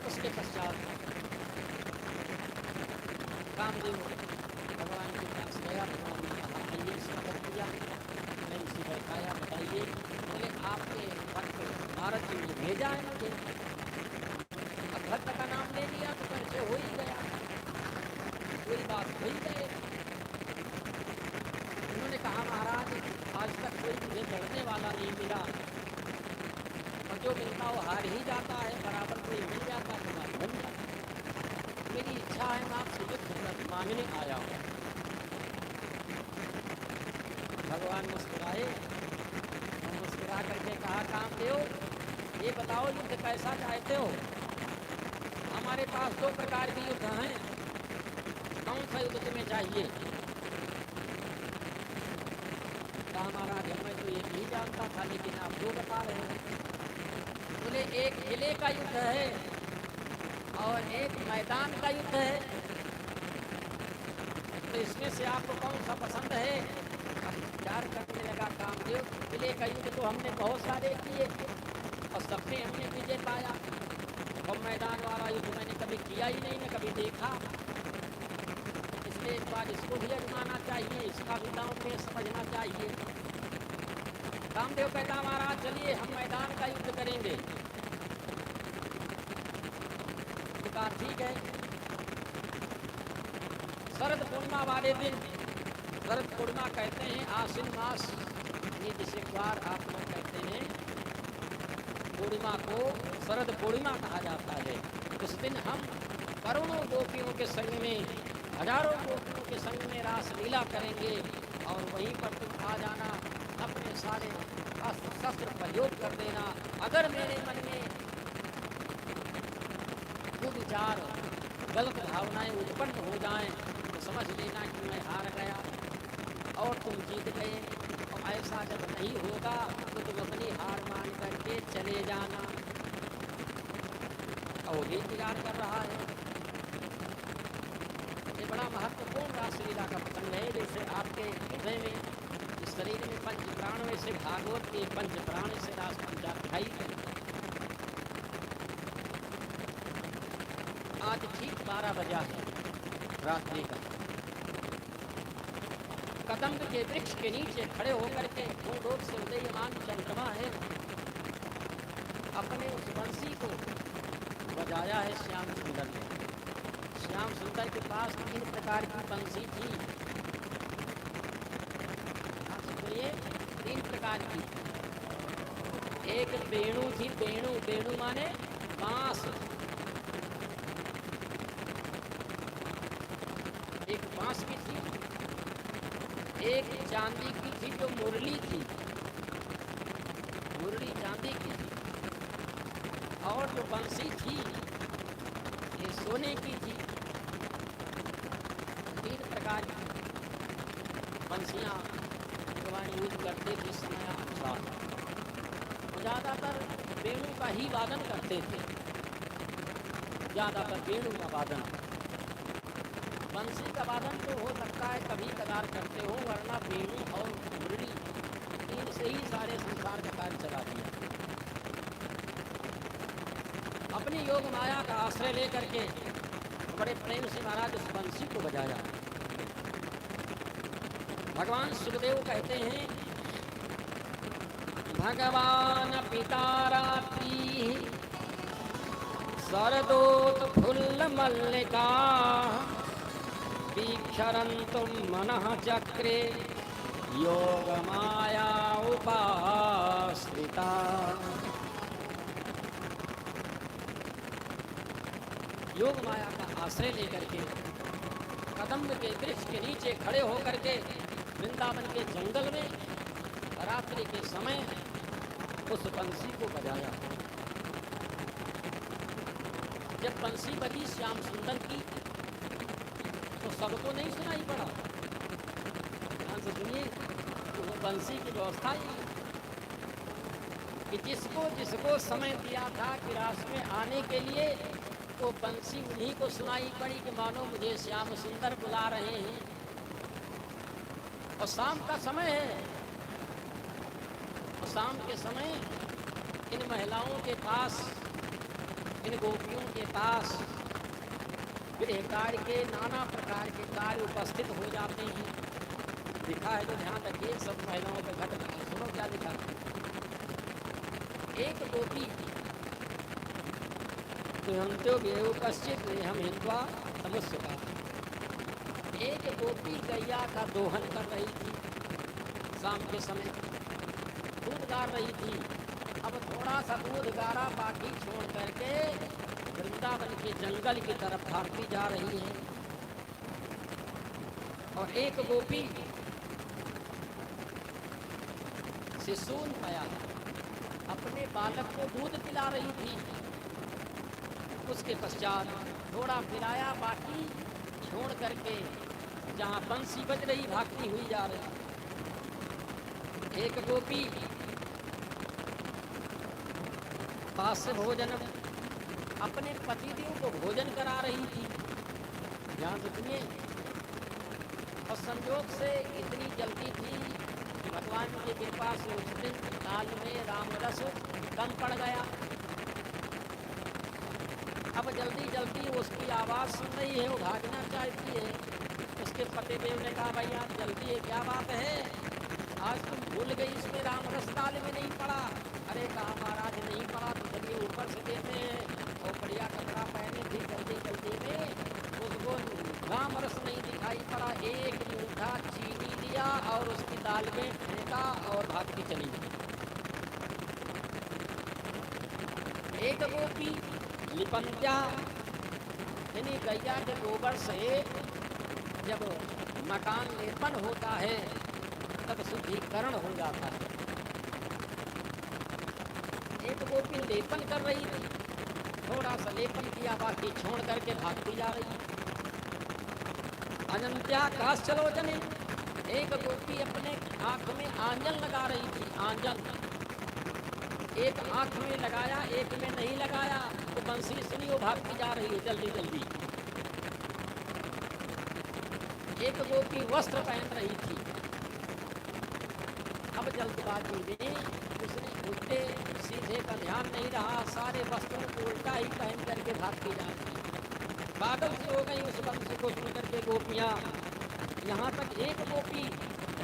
उसके पश्चात कामदेव भगवान के पास गया, भगवान ने कहा आइए स्वागत किया, मैं इसी बैठाया, बताइए। बोले आपके भक्त नारद जी ने भेजा है मुझे। अब भक्त का नाम ले लिया तो कैसे हो ही गया, कोई बात हो ही गए। उन्होंने कहा महाराज आज तक कोई मुझे लड़ने वाला नहीं मिला, और जो मिलता वो हार ही जाता है, बराबर कोई मिल जाता तो मैं बन जाता। मेरी इच्छा है मैं आपसे युद्ध मांगने आया हूँ। भगवान मुस्कुराए और मुस्कुरा करके कहा कामदेव ये बताओ युद्ध कैसा चाहते हो। हमारे पास 2 प्रकार के युद्ध हैं, कौन सा युद्ध तुम्हें चाहिए। कहा महाराज मैं तो एक ही जानता था, लेकिन आप 2 बता रहे हो। बोले एक किले का युद्ध है और एक मैदान का युद्ध है, तो इसमें से आपको कौन सा पसंद है। अब विचार करने लगा कामदेव, किले का युद्ध तो हमने बहुत सारे किए और सबने हमने विजय पाया, और मैदान वाला युद्ध मैंने कभी किया ही नहीं, मैं कभी देखा, इसलिए एक बार इसको भी आजमाना चाहिए, इसका भी दांव पे समझना चाहिए। कामदेव कहता महाराज चलिए हम मैदान का युद्ध करेंगे। कहा ठीक है। शरद पूर्णिमा वाले दिन, शरद पूर्णिमा कहते हैं आश्विन मास, ये जिसे द्वार आप लोग कहते हैं, पूर्णिमा को शरद पूर्णिमा कहा जाता है। उस दिन हम करोड़ों गोपियों के संग में, हजारों गोपियों के संग में रास लीला करेंगे, और वहीं पर तुम आ जाना, अपने सारे अस्त्र शस्त्र प्रयोग कर देना। अगर मेरे मन में कुविचार गलत भावनाएं उत्पन्न हो जाएं तो समझ लेना कि मैं हार गया और तुम जीत गए, और ऐसा जब नहीं होगा तो तुम अपनी हार मान करके चले जाना। और ये इंतजार कर रहा है। ये बड़ा महत्वपूर्ण रासलीला का प्रसंग है। जैसे आपके हृदय में, इस शरीर में 5 प्राण में से भागवत के 5 प्राण से रास पंचाध्यायी है। आज ठीक 12 बजा है रात्रि का। कदम्ब के वृक्ष के नीचे खड़े होकर के भूलोक से उदयमान चंद्रमा है, अपने उस बंसी को बजाया है श्याम सुंदर ने। श्याम सुंदर के पास 3 प्रकार की बंसी थी। तीन प्रकार की। एक वेणु थी, वेणु, वेणु माने बांस। एक बांस की थी। एक चांदी की थी जो मुरली थी, मुरली चांदी की थी। और जो बंसी थी ये सोने की थी। तीन प्रकार की बंसियां भगवान यूज करते थे समय अनुसार। ज़्यादातर वेणु का ही वादन करते थे, ज़्यादातर वेणु का वादन। बंसी का वादन तो हो सकता है कभी कदार करते हो, वरना वेणु और मुरली तीन से ही सारे संसार का कार्य चला दिया। अपनी योग माया का आश्रय लेकर के बड़े प्रेम से महाराज उस बंसी को बजाया। भगवान सुखदेव कहते हैं, भगवान पिता रात्रि शरदोत फुल्ल मल्लिका वीक्षरन्तुं मनः चक्रे योग माया उपाश्रिता। योग माया का आश्रय लेकर के कदम्ब के वृक्ष के नीचे खड़े होकर के वृंदावन के जंगल में रात्रि के समय उस बंसी को बजाया। जब बंसी बजी श्याम सुंदर की तो सबको नहीं सुनाई पड़ा। ध्यान से सुनिए, तो वो बंसी की व्यवस्था ही कि जिसको जिसको समय दिया था किरास में आने के लिए, वो बंसी उन्हीं को सुनाई पड़ी कि मानो मुझे श्याम सुंदर बुला रहे हैं। और शाम का समय है, और शाम के समय इन महिलाओं के पास, इन गोपियों के पास गृह कार्य के नाना प्रकार के कार्य उपस्थित हो जाते हैं। लिखा है तो ध्यान रखिए, सब महिलाओं के घट सुनो क्या लिखा। एक गोपी तुहंत्यो व्यय कश्चित हम हिंदुआ समुस्य का। एक गोपी गैया का दोहन कर रही थी, शाम के समय दूध गार रही थी। अब थोड़ा सा दूध गारा बाकी छोड़ करके वृंदावन के जंगल की तरफ भागती जा रही है। और एक गोपी शिशून पाया अपने बालक को दूध पिला रही थी। उसके पश्चात थोड़ा पिलाया, बाकी छोड़ करके जहाँ बंसी बज रही भागती हुई जा रही। एक गोपी पास से भोजन अपने पतिदेव को भोजन करा रही थी। ध्यान से सुनिए। और संयोग से इतनी जल्दी थी कि भगवान की कृपा से उस दिन काल में राम रस कम पड़ गया। अब जल्दी जल्दी उसकी आवाज़ सुन रही है, वो भागना चाहती है। उसके पतिदेव ने कहा, भाई आप जल्दी है, क्या बात है, आज तुम भूल गई, इसमें राम रस ताल में नहीं पड़ा। अरे कहा महाराज नहीं पड़ा तो चलिए ऊपर से देते हैं। और बढ़िया कपड़ा पहने थी, जल्दी जल्दी में उसको राम रस नहीं दिखाई पड़ा। एक मूठा चीनी लिया और उसकी दाल में फेंका और भागती चली गई। एक गोपी लिपंत्या यानी गैया के गोबर से जब मकान लेपन होता है तब शुद्धिकरण हो जाता है। एक गोपी लेपन कर रही थी, थोड़ा सा लेपन किया, बाकी छोड़ करके भागती जा रही। अनंत्या काश्चलोचने एक गोपी अपने आंख में आंजन लगा रही थी। आंजन एक आंख में लगाया, एक में नहीं लगाया, तो बंसी सुनी वो भागती जा रही है जल्दी जल्दी। एक गोपी वस्त्र पहन रही थी। अब जल्दबाजी में उसने उल्टे सीधे का ध्यान नहीं रहा, सारे वस्त्रों को उल्टा ही पहन करके भागती जा रही। पागल सी हो गई उस बंसी को सुन करके गोपियाँ। यहाँ तक एक गोपी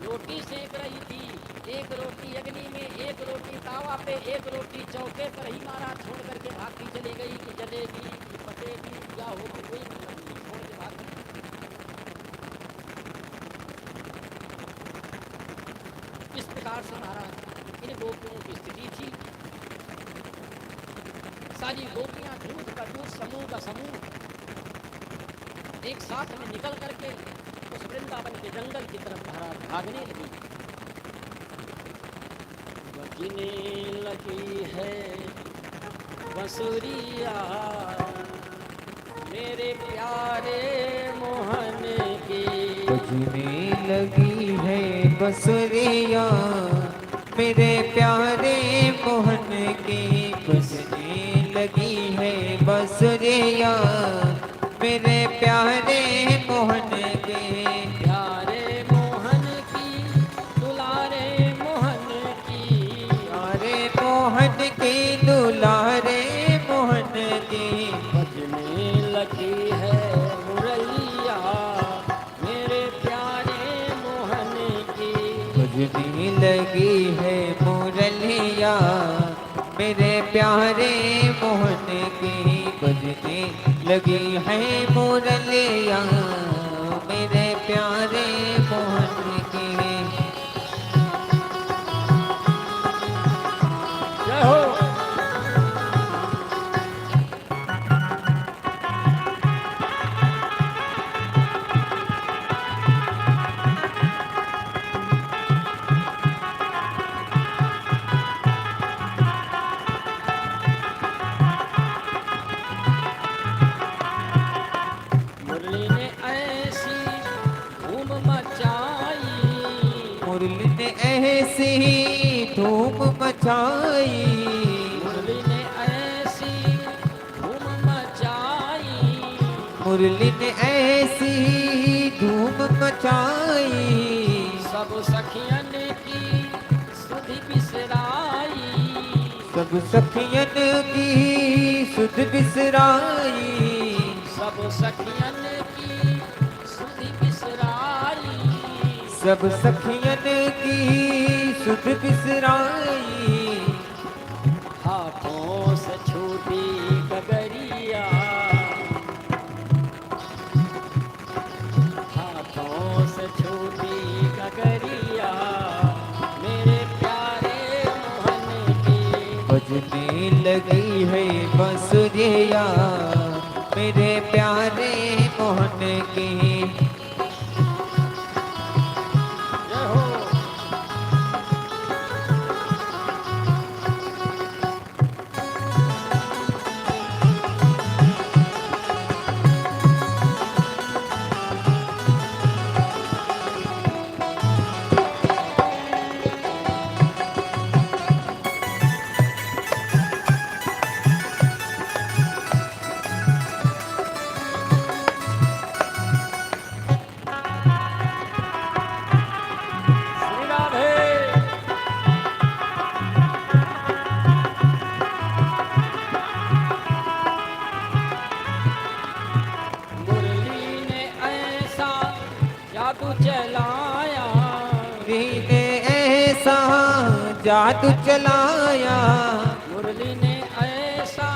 रोटी सेक रही थी, एक रोटी अग्नि में, एक रोटी तावा पे, एक रोटी चौके पर ही मारा, छोड़ करके भागती चली गई कि जलेबी कि पटेगी क्या होगी, कोई मतलब नहीं, छोड़ के भाग गई। इस प्रकार प्रकार से महाराज इन गोपियों की स्थिति थी। सारी गोपियां दूध का दूध, समूह का समूह एक साथ में निकल करके उस वृंदावन के जंगल की तरफ महाराज भागने लगी। बजने लगी है बंसुरिया मेरे प्यारे मोहन की। बजने लगी है बंसुरिया मेरे प्यारे मोहन की। बजने लगी है बंसुरिया मेरे प्यारे मोहन के। प्यारे मोहन की, दुलारे मोहन की, प्यारे मोहन की, दुलारे मोहन की। बजने लगी है मुरैया मेरे प्यारे मोहन की। बजने लगी है मुरलिया मेरे प्यारे मोहन की। बजने लगी है मुरलिया मेरे प्यारे मोहन की। जय हो। मुरली ने ऐसी धूम मचाई, मुरली ने ऐसी धूम मचाई। मुरली ने ऐसी धूम मचाई, मुरली ने ऐसी धूम मचाई। सब सखियन की सुधि बिसराई, सब सखियन की सुध बिसराई। सब सखियन की सुधि बिसराई, सब सखियन की सुध बिसराई। हाथों से छूटी गगरिया, हाथों से छूटी गगरिया मेरे प्यारे मोहन की। बजने लगी है बंसुरिया मेरे प्यारे मोहन की। जय हो। श्री राधे। मुरली ने ऐसा जादू चलाया, मुरली ने ऐसा जादू चलाया। मुरली ने ऐसा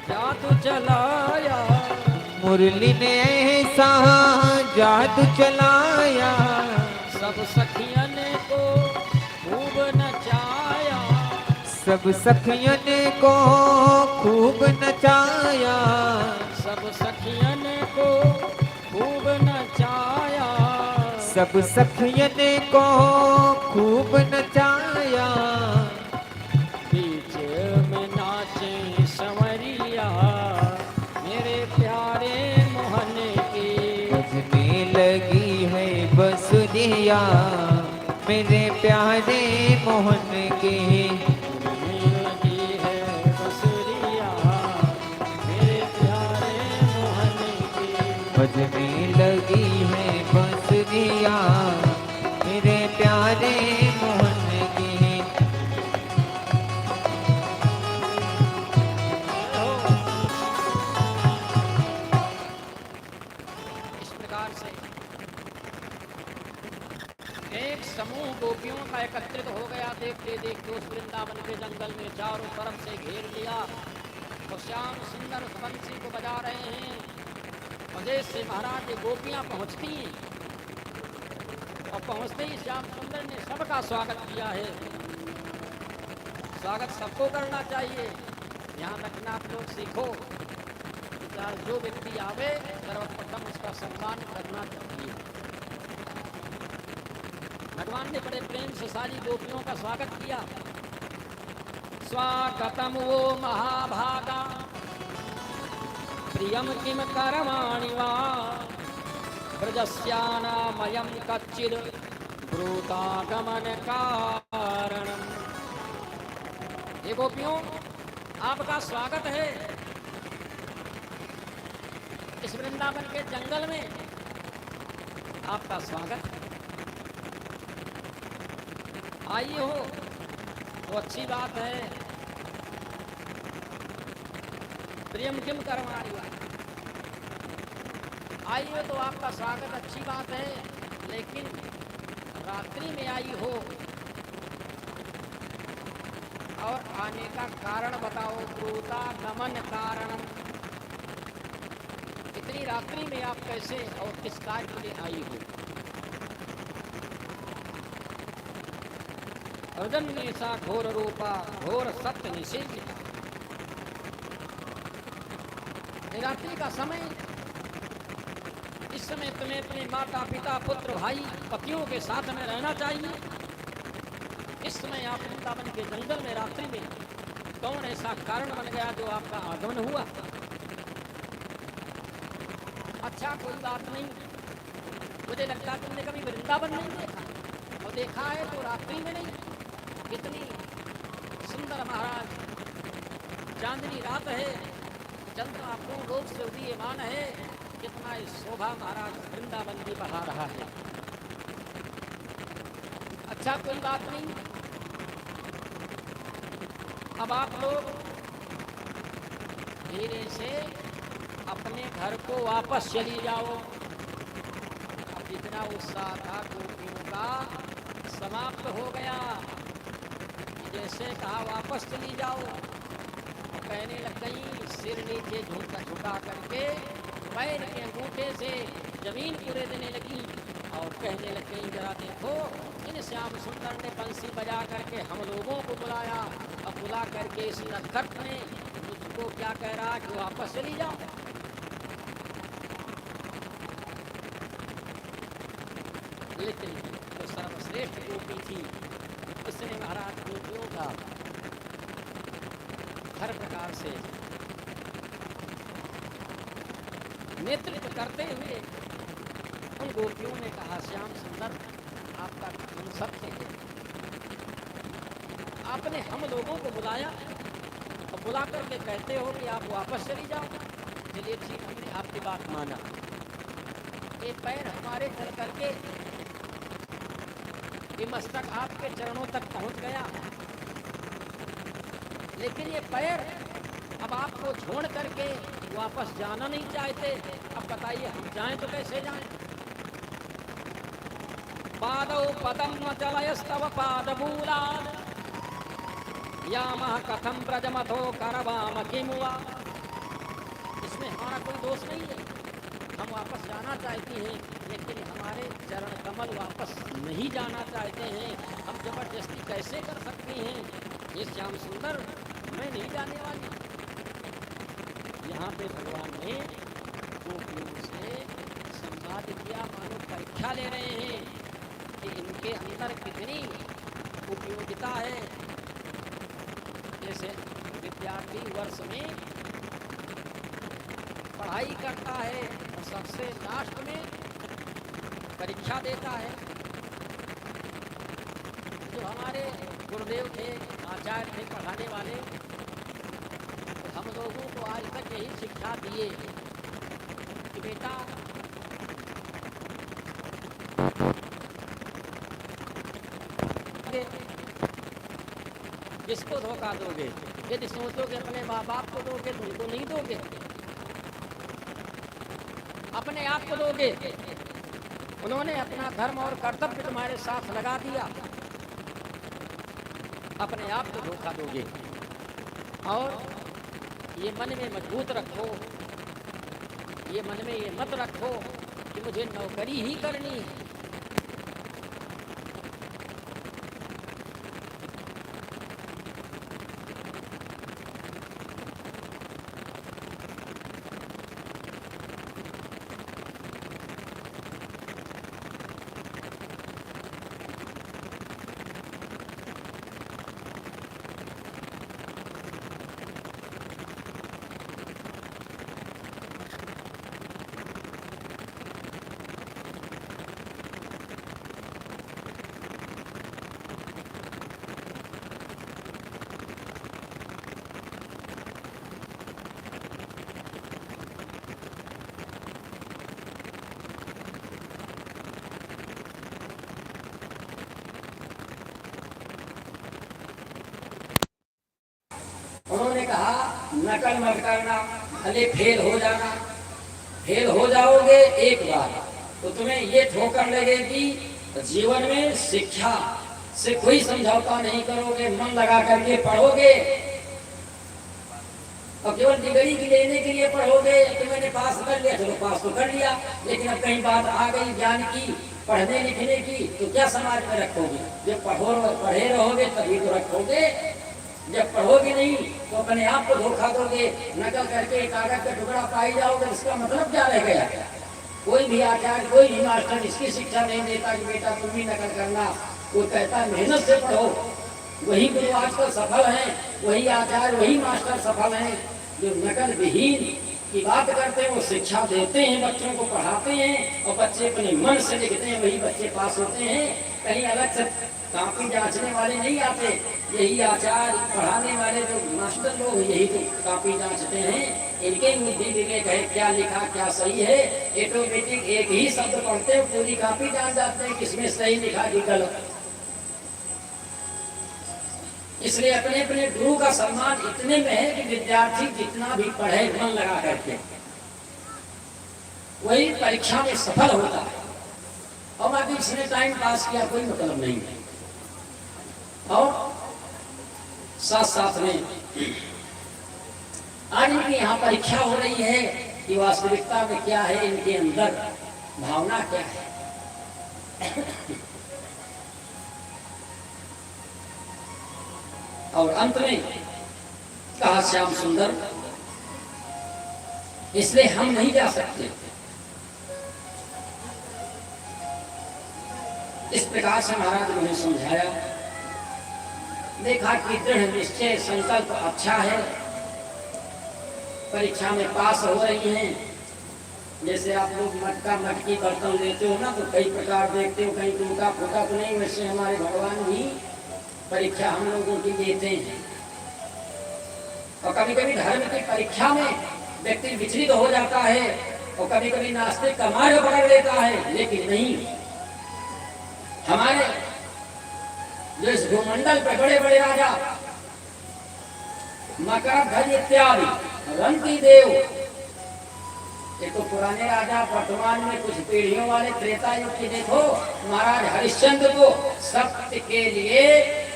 जादू चलाया, मुरली ने ऐसा जादू चलाया। सब सखियन को खूब नचाया, सब सखियन को खूब नचाया। सब सखियन को खूब नचाया, सब सखियन को खूब नचाया। बीच में नाचे संवरिया मेरे प्यारे मोहन की। बजने लगी है बंसुरिया मेरे प्यारे मोहन की। बजने लगी है बंसुरिया मेरे प्यारे मोहन की। बजने लगी है बंसुरिया मेरे प्यारे मोहन की। इस प्रकार से एक समूह गोपियों का एकत्रित हो गया। देखते देखते उस वृंदावन के जंगल में चारों तरफ से घेर लिया और श्याम सुंदर उस बंसी को बजा रहे हैं। और जैसे महाराज ये गोपियां पहुंचती और पहुंचते ही श्याम सुंदर ने सबका स्वागत किया है। स्वागत सबको करना चाहिए। यहाँ तक ना आप लोग सीखो, जो व्यक्ति आवे सर्वप्रथम उसका सम्मान करना चाहिए। भगवान ने बड़े प्रेम से सारी गोपियों का स्वागत किया। स्वागतम वो महाभागा प्रियम किम करमाणि वा ब्रजस्यानामयं कच्चिद ब्रूतागमन कारणम। ये गोपियों, आपका स्वागत है इस वृंदावन के जंगल में। आपका स्वागत, आइए हो तो अच्छी बात है। प्रियम किम करमाणि वा, आइए तो आपका स्वागत अच्छी बात है, लेकिन रात्रि में आई हो और आने का कारण बताओ। ब्रूतागमन कारणम, इतनी रात्रि में आप कैसे और किस कार्य के लिए आई हो। रजन्येषा घोर रूपा घोर सत्य निषेधिता। रात्रि का समय, इस समय तुम्हें अपने माता पिता पुत्र भाई पतियों के साथ में रहना चाहिए। इस समय आप वृंदावन के जंगल में रात्रि में कौन ऐसा कारण बन गया जो आपका आगमन हुआ। अच्छा, कोई बात नहीं, मुझे लगता तुमने कभी वृंदावन नहीं देखा, और देखा है तो रात्रि में नहीं। कितनी सुंदर महाराज, चांदनी रात है, चंद्रमा पूर्ण रूप से उदीयमान है। कितना ही शोभा महाराज वृंदावन भी बढ़ा रहा है। अच्छा, कोई बात नहीं, अब आप लोग धीरे से अपने घर को वापस चली जाओ। अब जितना उत्साह था गोपियों का समाप्त हो गया। जैसे कहा वापस चली जाओ, कहने लग गई, सिर नीचे झुका करके पैर के अंगूठे से जमीन कुरेदने लगी और कहने लग गई, जरा देखो, इन श्याम सुंदर ने बंसी बजा करके हम लोगों को बुलाया, अब बुला करके इस नटखट ने मुझको क्या कह रहा कि वापस चली जाओ। लेकिन जो सर्वश्रेष्ठ गोपी थी, इसने महाराज गोपियों का हर प्रकार से नेतृत्व करते हुए उन गोपियों ने कहा, श्याम सुंदर, आपका कथन सत्य है। आपने हम लोगों को बुलाया और बुला करके कहते हो कि आप वापस चली जाओ। चलिए ठीक, हमने आपकी बात माना। ये पैर हमारे चल करके ये मस्तक आपके चरणों तक पहुंच गया, लेकिन ये पैर अब आपको छोड़ करके वापस जाना नहीं चाहते। अब बताइए, हम जाएं तो कैसे जाएं। पादौ पदम न चलयस्तव पादमूलात् यामः कथम ब्रजमथो करवाम किमुआ। इसमें हमारा कोई दोष नहीं है, हम वापस जाना चाहती हैं, लेकिन हमारे चरण कमल वापस नहीं जाना चाहते हैं। हम जबरदस्ती कैसे कर सकती हैं। ये श्याम सुंदर, मैं नहीं जाने वाली। यहाँ पे भगवान ने गोपियों से संवाद किया, मानो परीक्षा ले रहे हैं कि इनके अंदर कितनी उपयोगिता है। जैसे विद्यार्थी वर्ष में पढ़ाई करता है और सबसे लास्ट में परीक्षा देता है। जो हमारे गुरुदेव थे, आचार्य थे, पढ़ाने वाले, तो हम लोगों को आज तक यही शिक्षा दिए कि बेटा किसको धोखा दोगे। यदि सोचोगे अपने माँ बाप को दोगे तो उनको नहीं दोगे, अपने आप को दोगे। उन्होंने अपना धर्म और कर्तव्य तुम्हारे साथ लगा दिया, अपने आप को धोखा दोगे। और ये मन में मजबूत रखो, ये मन में ये मत रखो कि मुझे नौकरी ही करनी है। नकल मत करना, भले फेल हो जाना। फेल हो जाओगे एक बार तो तुम्हें ये ठोकर लगेगी, जीवन में शिक्षा से कोई समझौता नहीं करोगे, मन लगा करके पढ़ोगे और केवल डिग्री की लेने के लिए पढ़ोगे। तो मैंने पास कर लिया, चलो पास तो कर लिया, लेकिन अब कहीं बात आ गई ज्ञान की, पढ़ने लिखने की, तो क्या समाज में रखोगे? जब पढ़े रहोगे तभी तो रखोगे, जब पढ़ोगे नहीं तो अपने आप को धोखा दोगे। नकल करके कागज का टुकड़ा पाई जाओगे, इसका मतलब क्या रह गया? कोई भी आचार्य, कोई भी मास्टर इसकी शिक्षा नहीं देता कि बेटा तुम भी नकल करना। वो कहता मेहनत से पढ़ो। वही गुरु आजकल सफल हैं, वही आचार्य, वही मास्टर सफल हैं जो नकल विहीन की बात करते हैं। वो शिक्षा देते हैं, बच्चों को पढ़ाते हैं और बच्चे अपने मन से लिखते हैं, वही बच्चे पास होते हैं। कहीं अलग से कॉपी जांचने वाले नहीं आते। यही आचार्य, पढ़ाने वाले जो मास्टर लोग यही तो कॉपी जांचते हैं। इनके बुद्धि विवेक है, क्या लिखा क्या सही है। ऑटोमेटिक एक ही शब्द पढ़ते हैं, पूरी कॉपी जांच जाते हैं किसमें सही लिखा कि गलत। इसलिए अपने अपने गुरु का सम्मान इतने में है कि विद्यार्थी जितना भी पढ़े मन लगा करके वही परीक्षा में सफल होता है। और अभी इसने टाइम पास किया कोई मतलब नहीं है। और साथ साथ में आज इनकी यहाँ परीक्षा हो रही है कि वास्तविकता में क्या है, इनके अंदर भावना क्या है। और अंत में कहा श्याम सुंदर, इसलिए हम नहीं जा सकते। इस प्रकार से महाराज ने समझाया। देखा कि दृढ़ निश्चय संकल्प अच्छा है, परीक्षा में पास हो रही हैं। जैसे आप लोग मटका मटकी बर्तन लेते हो ना, तो कई प्रकार देखते हो, कहीं टूटा फूटा तो नहीं। वैसे हमारे भगवान भी परीक्षा हम लोगों की देते हैं। और कभी कभी धर्म की परीक्षा में व्यक्ति विचलित हो जाता है और कभी कभी नास्तिक का मार्ग पकड़ लेता है। लेकिन नहीं, हमारे जो इस भूमंडल पर बड़े बड़े राजा मकरध्वज इत्यादि, रंती देव, ये तो पुराने राजा, वर्तमान में कुछ पीढ़ियों वाले त्रेता युग की देखो। महाराज हरिश्चंद्र को सत्य के लिए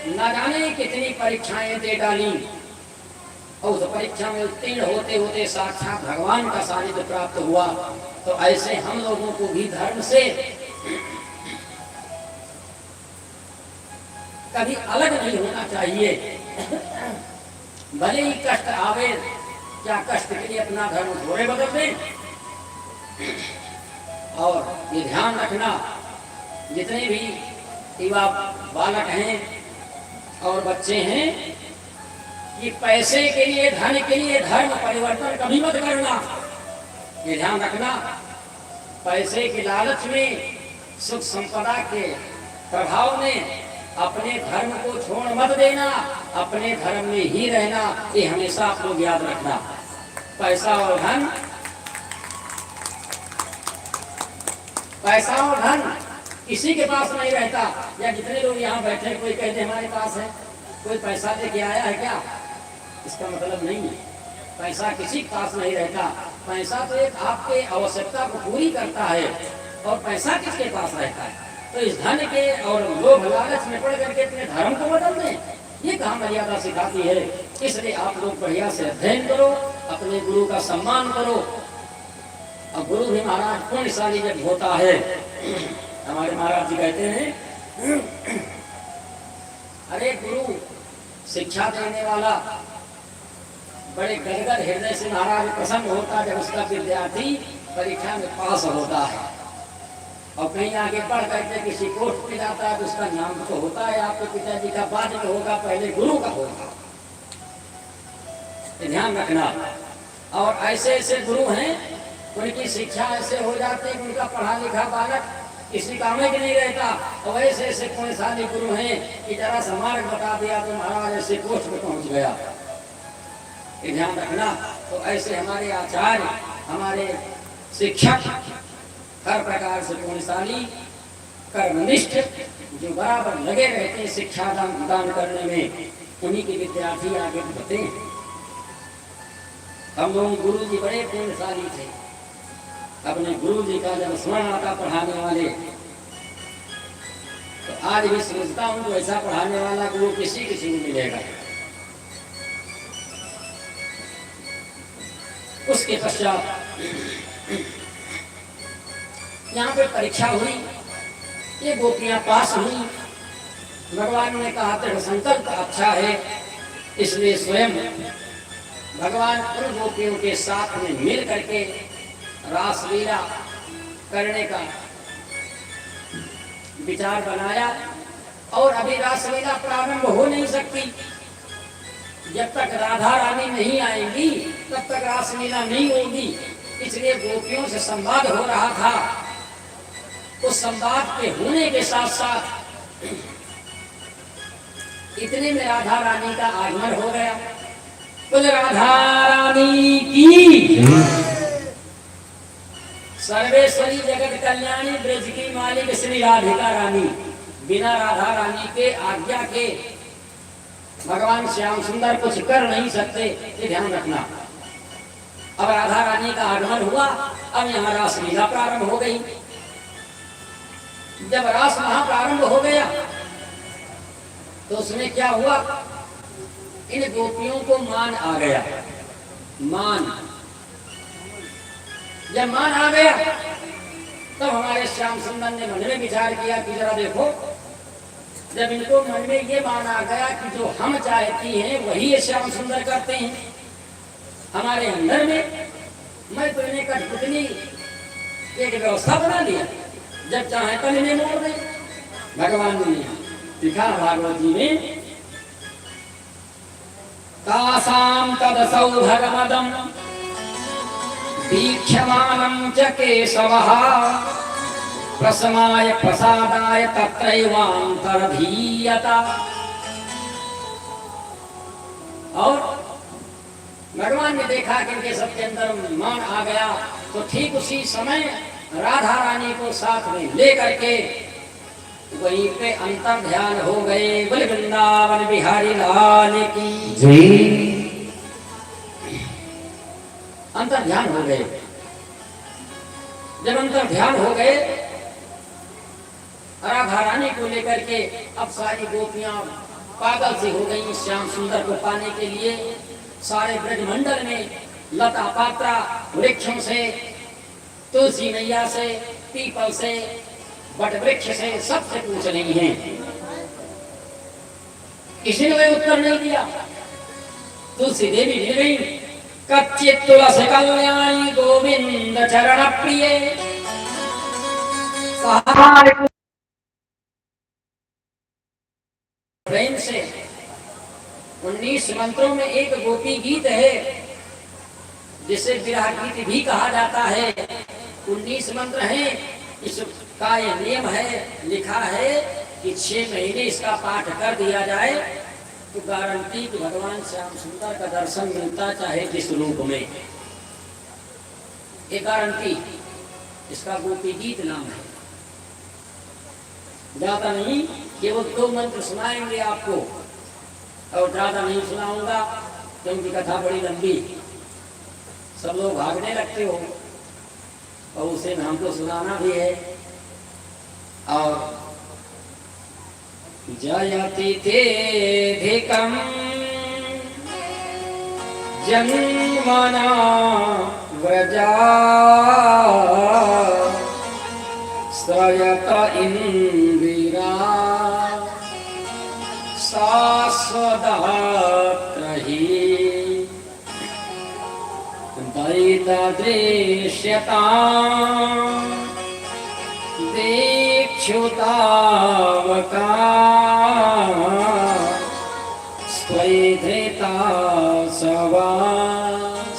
न जाने कितनी परीक्षाएं दे डाली और उस परीक्षा में उत्तीर्ण होते होते साक्षात भगवान का सानिध्य प्राप्त हुआ। तो ऐसे हम लोगों को भी धर्म से कभी अलग नहीं होना चाहिए। भले ही कष्ट आवे, क्या कष्ट के लिए अपना धर्म थोड़े बदल दें। और ये ध्यान रखना, जितने भी युवा बालक हैं और बच्चे हैं, कि पैसे के लिए, धन के लिए धर्म परिवर्तन कभी मत करना। ये ध्यान रखना, पैसे की लालच में, सुख संपदा के प्रभाव में अपने धर्म को छोड़ मत देना, अपने धर्म में ही रहना। ये हमेशा आप लोग याद रखना। पैसा और धन, पैसा और धन किसी के पास नहीं रहता। या जितने लोग यहाँ बैठे, कोई कहते हमारे पास है, कोई पैसा लेके आया है क्या? इसका मतलब नहीं है, पैसा किसी के पास नहीं रहता। पैसा तो एक आपके आवश्यकता को पूरी करता है। और पैसा किसके पास रहता है? तो इस धन के और लोभ लालच में पड़ करके अपने धर्म को बदल दें, ये कहाँ मर्यादा सिखाती है। इसलिए आप लोग बढ़िया से अध्ययन करो, अपने गुरु का सम्मान करो। और गुरु भी महाराज पुण्यशाली जब होता है, हमारे महाराज जी कहते हैं, अरे गुरु शिक्षा देने वाला बड़े गदगद हृदय से महाराज प्रसन्न होता जब उसका विद्यार्थी परीक्षा में पास होता है। और कहीं आगे बढ़ करके किसी पोस्ट पे जाता है तो उसका नाम तो होता है आपके पिताजी का, बाद में होगा, पहले गुरु का होगा। ध्यान रखना। और ऐसे ऐसे गुरु हैं, उनकी शिक्षा ऐसे हो जाती है, उनका पढ़ा लिखा बालक किसी काम में नहीं रहता। और ऐसे ऐसे पुण्यशाली गुरु हैं कि जरा सा मार्ग बता दिया तो महाराज ऐसे पोस्ट पे पहुंच गया। ध्यान रखना। तो ऐसे हमारे आचार्य, हमारे शिक्षक हर प्रकार से पुण्यशाली, कर्मनिष्ठ, जो बराबर लगे रहते हैं शिक्षा दान करने में, उन्हीं के विद्यार्थी आगे बढ़ते हैं। हम लोग गुरु जी बड़े पुण्यशाली थे। अपने गुरु जी का जब स्मरण आता पढ़ाने वाले, तो आज भी सोचता हूँ तो ऐसा पढ़ाने वाला गुरु किसी किसी को मिलेगा। उसके पश्चात यहाँ पे परीक्षा हुई, ये गोपियां पास हुई। भगवान ने कहा दृढ़ संकल्प अच्छा है, इसलिए स्वयं भगवान उन गोपियों के साथ में मिल करके रासलीला करने का विचार बनाया। और अभी रासलीला प्रारंभ हो नहीं सकती, जब तक राधा रानी नहीं आएंगी तब तक रासलीला नहीं होगी। इसलिए गोपियों से संवाद हो रहा था। उस संवाद के होने के साथ साथ इतने में राधा रानी का आगमन हो गया। बोले राधा रानी की, सर्वेश्वरी जगत कल्याणी ब्रज की मालिक श्री राधिका रानी। बिना राधा रानी के आज्ञा के भगवान श्याम सुंदर कुछ कर नहीं सकते, ये ध्यान रखना। अब राधा रानी का आगमन हुआ, अब यहाँ रासलीला प्रारंभ हो गई। जब रास महा प्रारंभ हो गया तो उसमें क्या हुआ, इन गोपियों को मान आ गया। मान, जब मान आ गया तब हमारे श्याम सुंदर ने मन में विचार किया कि जरा देखो, जब इनको मन में ये मान आ गया कि जो हम चाहती हैं वही ये श्याम सुंदर करते हैं हमारे अंदर में, मैं तो इन्हें कठपुतली एक व्यवस्था बना दिया, जब चाहे तब इन्हें मोड़ दे। भगवान ने लिखा भागवत जी में, तासाम तदसौ भगवदं दीक्ष्यमानं च केशवः प्रसमाय प्रसादाय तत्रैवान्तरधीयता। और भगवान ने देखा कि इनके सबके अंदर मान आ गया, तो ठीक उसी समय राधा रानी को साथ में लेकर के वहीं पे अंतर ध्यान हो गए। बोले वृंदावन बिहारी लाल की जय। अंतर ध्यान हो गए। जब अंतर ध्यान हो गए, राधा रानी को लेकर के अब सारी गोपियां पागल सी हो गई श्याम सुंदर को पाने के लिए। सारे ब्रजमंडल में लता पात्रा वृक्षों से, तुलसी मैया से, पीपल से, बट वृक्ष से, सबसे पूछ रही हैं। किसी ने उत्तर नहीं दिया। तुलसी देवी मिल गई, कच्चित तुलसी कल्याणी गोविंद चरण प्रिय। प्रेम से 19 मंत्रों में एक गोपी गीत है, जिसे विरह गीत भी कहा जाता है। 19 मंत्र हैं। इसका ये नियम है, लिखा है कि 6 महीने इसका पाठ कर दिया जाए तो गारंटी कि भगवान श्याम सुंदर का दर्शन मिलता, चाहे जिस रूप में। ये गारंटी, इसका गोपी गीत नाम है। ज्यादा नहीं, केवल 2 मंत्र सुनाएंगे आपको, और ज्यादा नहीं सुनाऊंगा क्योंकि कथा बड़ी लंबी, सब लोग भागने लगते हो और उसे हमको सुनाना भी है। और जयति तेधिकं जन्मना व्रजा श्रयत इंदिरा शाश्वतत्रहि दैतदृश्यता दीक्षुतावका स्वैधृता सवास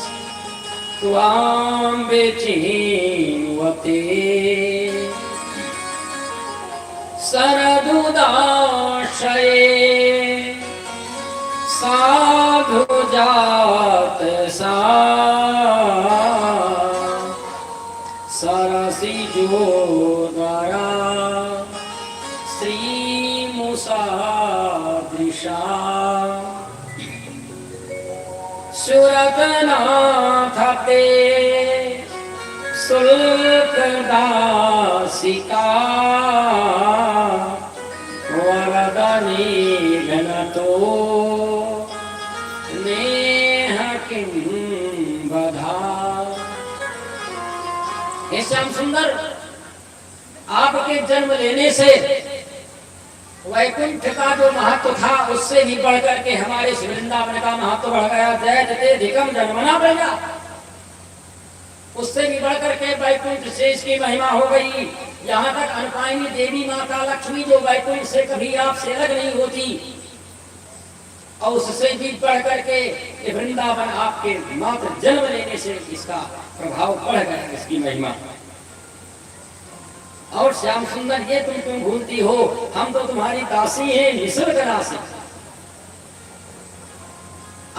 त्वां विचिन्वते शरदुदाशये साधु जात सा सरसी जोदरा श्री मुसादृशा सुरतना बढ़ते शुल्क दासिका वरदनी घनतो नेह किं बधा। हे श्याम सुंदर, आपके जन्म लेने से वैकुंठ का जो महत्व था उससे भी बढ़कर के हमारे वृंदावन का महत्व बढ़ गया। जयधिकम जन्मना बढ़ गया, उससे भी बढ़कर के वैकुंठ शेष की महिमा हो गई। यहाँ तक अनपायनी देवी माता लक्ष्मी जो वैकुंठ से कभी आपसे अलग नहीं होती, और उससे भी बढ़कर के वृंदावन आपके मात्र जन्म लेने से इसका प्रभाव बढ़ गया, इसकी महिमा। और श्याम सुंदर, ये तुम भूलती हो, हम तो तुम्हारी दासी हैं, निःशुल्क दासी।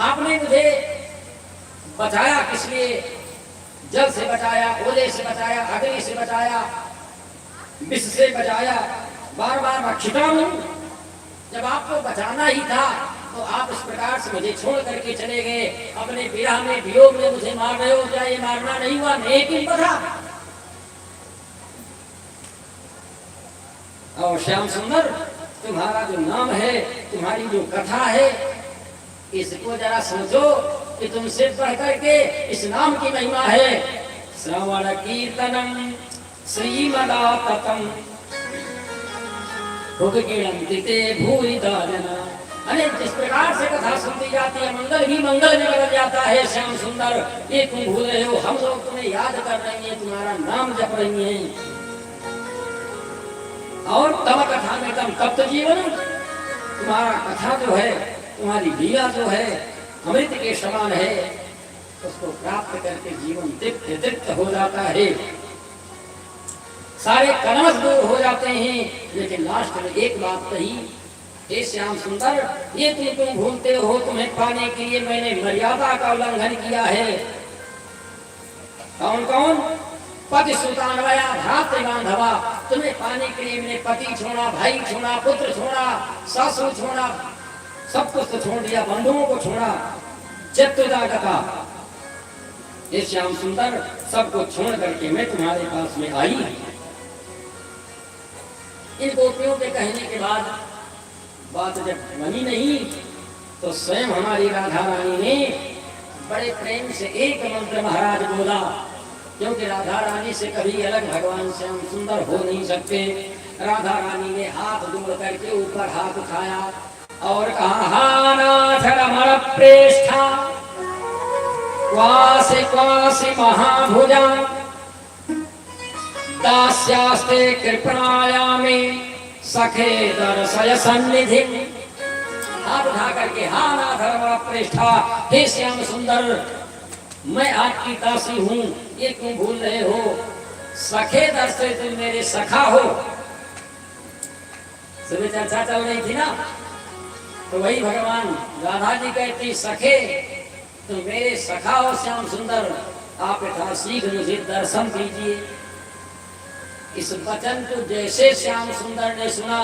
आपने मुझे बचाया किस लिए? जल से बचाया, ओले से बचाया, अग्नि से बचाया, विष से बचाया, बार बार रक्षिता हूं। जब आपको बचाना ही था तो आप इस प्रकार से मुझे छोड़ करके चले गए। अपने विरह में, वियोग में मुझे मार रहे हो। क्या ये मारना नहीं हुआ? नहीं बता। और श्याम सुंदर, तुम्हारा जो नाम है, तुम्हारी जो कथा है, इसको जरा समझो कि तुमसे बढ़कर के इस नाम की महिमा है। श्रवण कीर्तनम श्रीमदाततम भुगगिणन्तिते भूरिदाजना। अरे जिस प्रकार से कथा सुनती जाती है, मंगल भी मंगल में बदल जाता है। श्याम सुंदर, ये तुम भूल रहे हो, हम लोग तुम्हें याद कर रही हैं, तुम्हारा नाम जप रही हैं। और तब कथा में तम तप्त जीवन, तुम्हारा कथा जो है, तुम्हारी लीला जो है, अमृत के समान है। उसको प्राप्त करके जीवन तृप्त तृप्त हो जाता है, सारे कलमश दूर हो जाते हैं। लेकिन लास्ट में एक बात कही, हे श्याम सुंदर, ये तुम भूलते हो, तुम्हें पाने के लिए मैंने मर्यादा का उल्लंघन किया है। कौन कौन? पति सुतान्वया भ्रातृ बांधवा। तुम्हें पाने के लिए मैंने पति छोड़ा, भाई छोड़ा, पुत्र छोड़ा, सासू छोड़ा, सब कुछ तो छोड़ दिया, बंधुओं को छोड़ा, चतुर्दा कथा। ये श्याम सुंदर, सबको छोड़ करके मैं तुम्हारे पास में आई। इन गोपियों के कहने के बाद बात जब बनी नहीं, तो स्वयं हमारी राधा रानी ने बड़े प्रेम से एक मंत्र महाराज बोला, क्योंकि राधा रानी से कभी अलग भगवान श्याम सुंदर हो नहीं सकते। राधा रानी ने हाथ जोड़ करके ऊपर हाथ उठाया और कहा, हा नाथ रमण प्रेष्ठा क्वासि क्वासि महाभुजा दास्यास्ते कृपणायामि सखे दर्शय सन्निधि। हाथ उठा करके, हा नाथ रमण प्रेष्ठा, हे श्याम सुंदर, मैं आपकी दासी हूँ, ये क्यों भूल रहे हो? सखे दर्शय, तुम मेरे सखा हो। सुबह चर्चा चल रही थी ना, तो वही भगवान राधा जी कहती, सखे तुम मेरे सखा हो श्याम सुंदर, आप यथा शीघ्र मुझे दर्शन दीजिए। इस वचन को जैसे श्याम सुंदर ने सुना,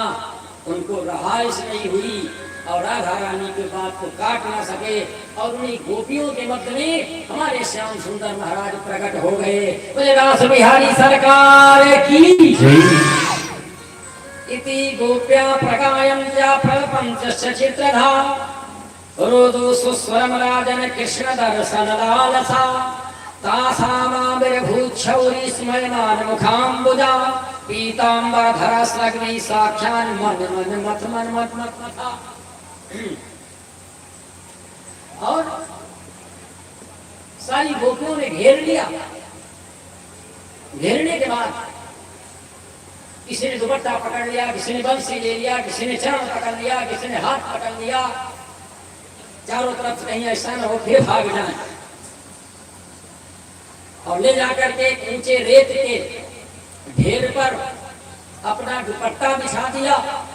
उनको रहाइश नहीं हुई और राधा रानी की बात को काट ना सके, और उन्हीं गोपियों के मध्य में हमारे श्याम सुंदर महाराज प्रकट हो गए। बोले रास बिहारी सरकार की जय। इति गोप्या प्रगायन्त्या प्रपञ्चस्य चित्रधा रोदो सुस्वरम राजन कृष्ण दर्शन लालसा तासामाविर्भूच्छौरी स्मयमान मुखाम्बुजा पीताम्बरधरा स्लग्नि साक्षान् मन मन मत मन मत मत मथा। और सारी गोपियों ने घेर लिया। घेरने के बाद किसी ने दुपट्टा पकड़ लिया, किसी ने बंसी ले लिया, किसी ने चरण पकड़ लिया, किसी ने हाथ पकड़ लिया। चारों तरफ से कहीं ऐसा न हो फिर भाग जाए, और ले जाकर के ऊंचे रेत के ढेर पर अपना दुपट्टा बिछा दिया।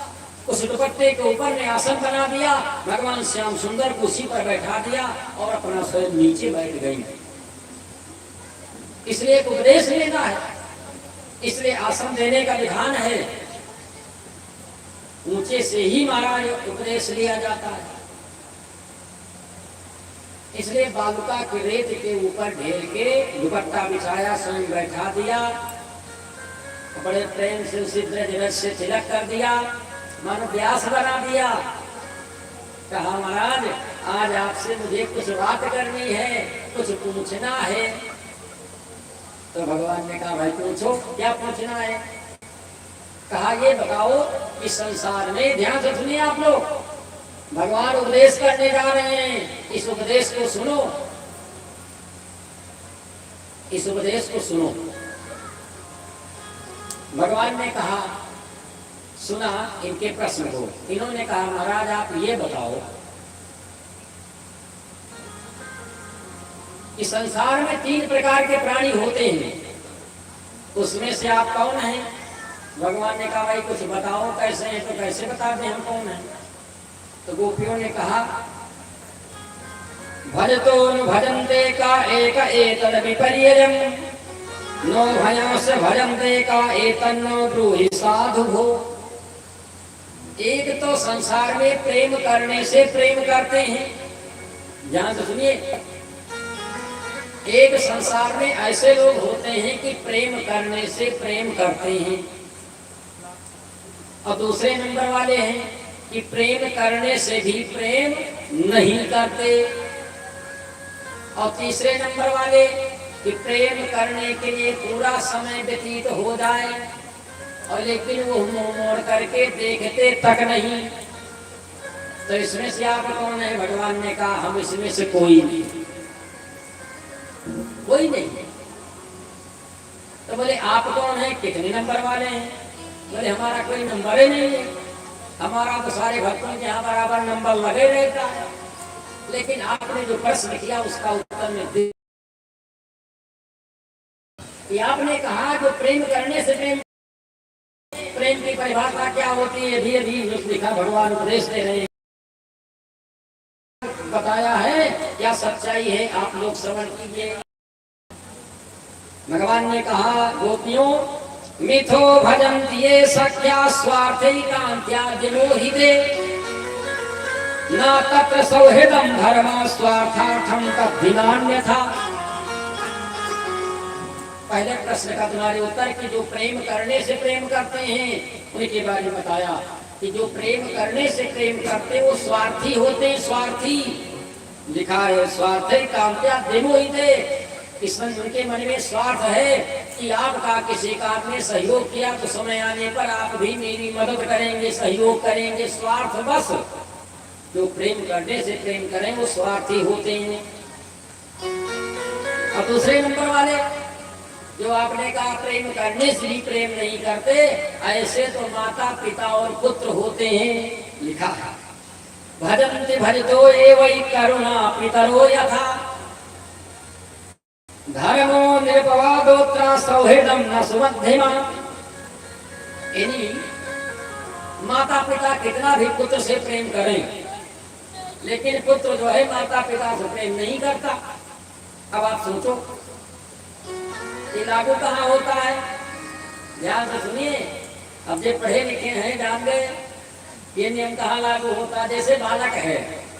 उस दुपट्टे के ऊपर ने आसन बना दिया, भगवान श्याम सुंदर को उसी पर बैठा दिया और अपना स्वयं नीचे बैठ गई। इसलिए उपदेश लेना है, इसलिए आसन देने का विधान है। ऊंचे से ही महाराज उपदेश लिया जाता है। इसलिए बालुका की रेत के ऊपर ढेर के दुपट्टा बिछाया, स्वयं बैठा दिया, बड़े प्रेम से उसी ब्रज से तिलक कर दिया, मन व्यास बना दिया। कहा महाराज आज आपसे मुझे कुछ बात करनी है, कुछ पूछना है। तो भगवान ने कहा भाई पूछो, क्या पूछना है। कहा ये बताओ कि संसार में, ध्यान से सुनिए आप लोग, भगवान उपदेश करने जा रहे हैं, इस उपदेश को सुनो, इस उपदेश को सुनो। भगवान ने कहा, सुना इनके प्रश्न को। इन्होंने कहा महाराज आप ये बताओ कि संसार में 3 प्रकार के प्राणी होते हैं, उसमें से आप कौन हैं। भगवान ने कहा भाई कुछ बताओ कैसे हैं। तो कैसे बता दें हम कौन हैं। तो गोपियों ने कहा भजतो भजन्ते का एक एतद विपर्ययम् नो भयांस भजन्ते का एतन्नो ब्रूहि साधु भो। एक तो संसार में प्रेम करने से प्रेम करते हैं, ध्यान से सुनिए। एक संसार में ऐसे लोग होते हैं कि प्रेम करने से प्रेम करते हैं, और दूसरे नंबर वाले हैं कि प्रेम करने से भी प्रेम नहीं करते, और तीसरे नंबर वाले कि प्रेम करने के लिए पूरा समय व्यतीत हो जाए और लेकिन वो मुंह मोड़ करके देखते तक नहीं। तो इसमें से आप कौन है। भगवान ने कहा हम इसमें से कोई नहीं, कोई नहीं। तो बोले आप कौन है, कितने नंबर वाले हैं। बोले हमारा कोई नंबर ही नहीं है, हमारा तो सारे भक्तों के यहाँ बराबर नंबर लगे रहता है। लेकिन आपने जो प्रश्न किया उसका उत्तर में दे। आपने कहा जो प्रेम करने से प्रेम की परिभाषा क्या होती है, धीरे धीरे लिखा भगवान उपदेश दे रहे हैं, बताया है क्या सच्चाई है, आप लोग श्रवण कीजिए। भगवान ने कहा गोपियों मिथो भजन्ति ये सख्या स्वार्थैकान्त्या विमोहिते न तत्र सौहृदं धर्म स्वार्थार्थं तद्धिनान्यथा। पहले प्रश्न का तुम्हारे उत्तर कि जो प्रेम करने से प्रेम करते हैं उनके बारे में बताया कि जो प्रेम करने से प्रेम करते वो स्वार्थी होते हैं। स्वार्थी लिखा है स्वार्थैकान्त्या विमोहिते, इसमें उनके मन में स्वार्थ है कि आपका किसी काम में सहयोग किया तो समय आने पर आप भी मेरी मदद करेंगे, सहयोग करेंगे। स्वार्थ बस जो प्रेम करने से प्रेम करें वो स्वार्थी होते हैं। और दूसरे नंबर वाले जो आपने कहा प्रेम करने से भी प्रेम नहीं करते, ऐसे तो माता पिता और पुत्र होते हैं। लिखा है भजन्ति भजतो एवै करुणा पितरो यथा धर्मो निर्पवादोत्र सौहृदं न सुमध्यमा। माता पिता कितना भी पुत्र से प्रेम करें, लेकिन पुत्र जो है माता पिता से प्रेम नहीं करता। अब आप सोचो ये लागू कहाँ होता है, ध्यान से सुनिए। अब जो पढ़े लिखे हैं जान गए ये नियम कहाँ लागू होता है। जैसे बालक है,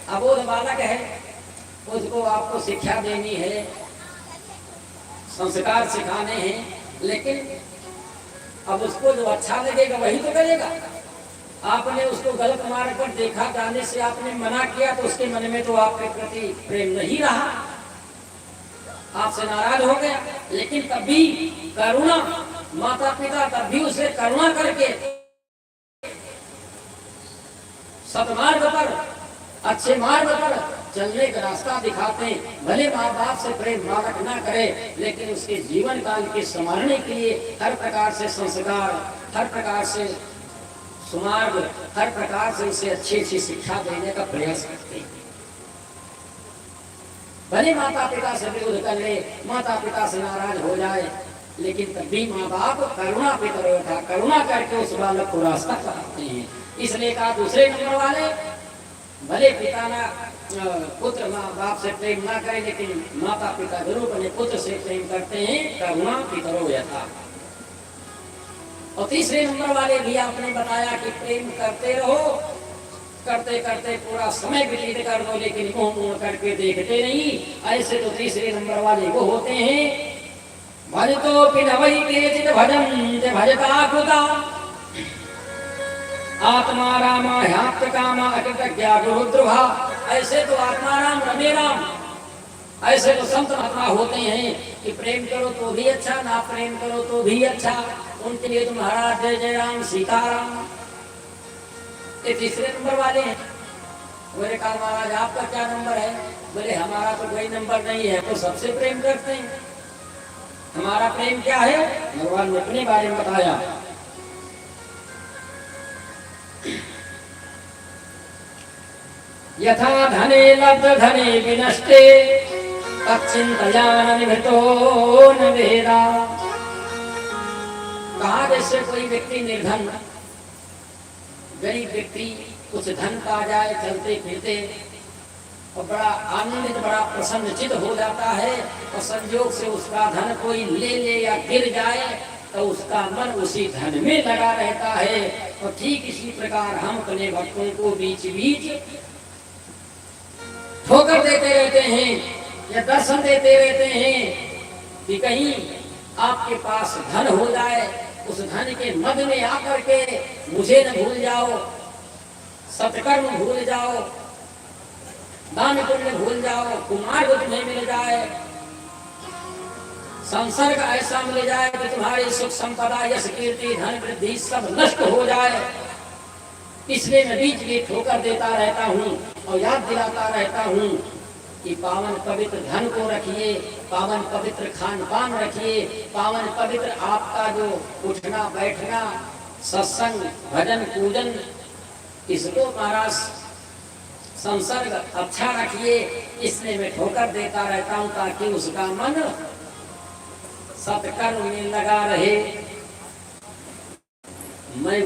अबोध बालक है, उसको आपको शिक्षा देनी है, संस्कार सिखाने हैं, लेकिन अब उसको जो अच्छा लगेगा वही तो करेगा। आपने उसको गलत मार्ग पर देखा, जाने से आपने मना किया तो उसके मन में तो आपके प्रति प्रेम नहीं रहा, आपसे नाराज हो गया। लेकिन तब भी करुणा, माता पिता तब भी उसे करुणा करके सतमार्ग पर, अच्छे मार्ग पर चलने का रास्ता दिखाते हैं। भले माँ बाप से प्रेम बालक ना करे, लेकिन उसके जीवन काल के संवारने के लिए हर प्रकार से संस्कार, हर प्रकार से सुमार्ग, हर प्रकार से उसे अच्छी अच्छी शिक्षा देने का प्रयास करते हैं। भले माता पिता से विरोध कर ले, माता पिता से नाराज हो जाए, लेकिन तब भी माँ बाप करुणा पितरो था, करुणा करके उस बालक को रास्ता बताते हैं। इसलिए कहा दूसरे नंबर वाले भले पिता ना पुत्र माँ बाप से प्रेम ना करे, लेकिन माता पिता जरूर अपने पुत्र से प्रेम करते हैं, करुणा पितरो यथा। और तीसरे नंबर वाले भी आपने बताया कि प्रेम करते रहो करते करते पूरा समय व्यतीत कर दो, लेकिन मुंह मुंह करके देखते नहीं। ऐसे तो तीसरे नंबर वाले वो होते हैं, भज तो पिन वही तेजित भजन भजता खुदा, आत्मा रामा ह्याप्त कामा अकृत ज्ञा गुरुद्रुभा। ऐसे तो आत्मा राम रमे राम, ऐसे तो संत महात्मा होते हैं कि प्रेम करो तो भी अच्छा, ना प्रेम करो तो भी अच्छा, उनके लिए तो महाराज जय जय राम सीताराम। ये तीसरे नंबर वाले हैं। बोले कहा महाराज आपका क्या नंबर है? बोले हमारा तो कोई नंबर नहीं है, तो सबसे प्रेम करते हैं। हमारा प्रेम क्या है? भगवान ने अपने बारे में बताया। यथा धने लब्ध धने विनष्टे तच्चिंतयान निभृतो न वेदा। कहा जैसे कोई व्यक्ति निर्धन गरीब व्यक्ति कुछ धन पा जाए चलते फिरते और बड़ा आनंदित बड़ा प्रसन्नचित हो जाता है, और संयोग से उसका धन कोई ले ले या गिर जाए तो उसका मन उसी धन में लगा रहता है। और ठीक इसी प्रकार हम अपने भक्तों को बीच बीच ठोकर देते रहते हैं या दर्शन देते रहते हैं कि कहीं आपके पास धन हो जाए, उस धन के मद में आकर के मुझे न भूल जाओ, सत्कर्म भूल जाओ, दान पुण्य भूल जाओ, कुमार्ग तुम्हें मिल जाए, संसर्ग ऐसा मिल जाए कि तुम्हारी सुख संपदा यश कीर्ति धन वृद्धि सब नष्ट हो जाए। इसलिए मैं बीच बीच ठोकर देता रहता हूँ और याद दिलाता रहता हूँ कि पावन पवित्र धन को रखिए, पावन पवित्र खान पान रखिए, पावन पवित्र आपका जो उठना बैठना सत्संग भजन पूजन, इसको महाराज संसर्ग अच्छा रखिए। इसलिए मैं ठोकर देता रहता हूँ ताकि उसका मन सत्कर्म में लगा रहे। मैं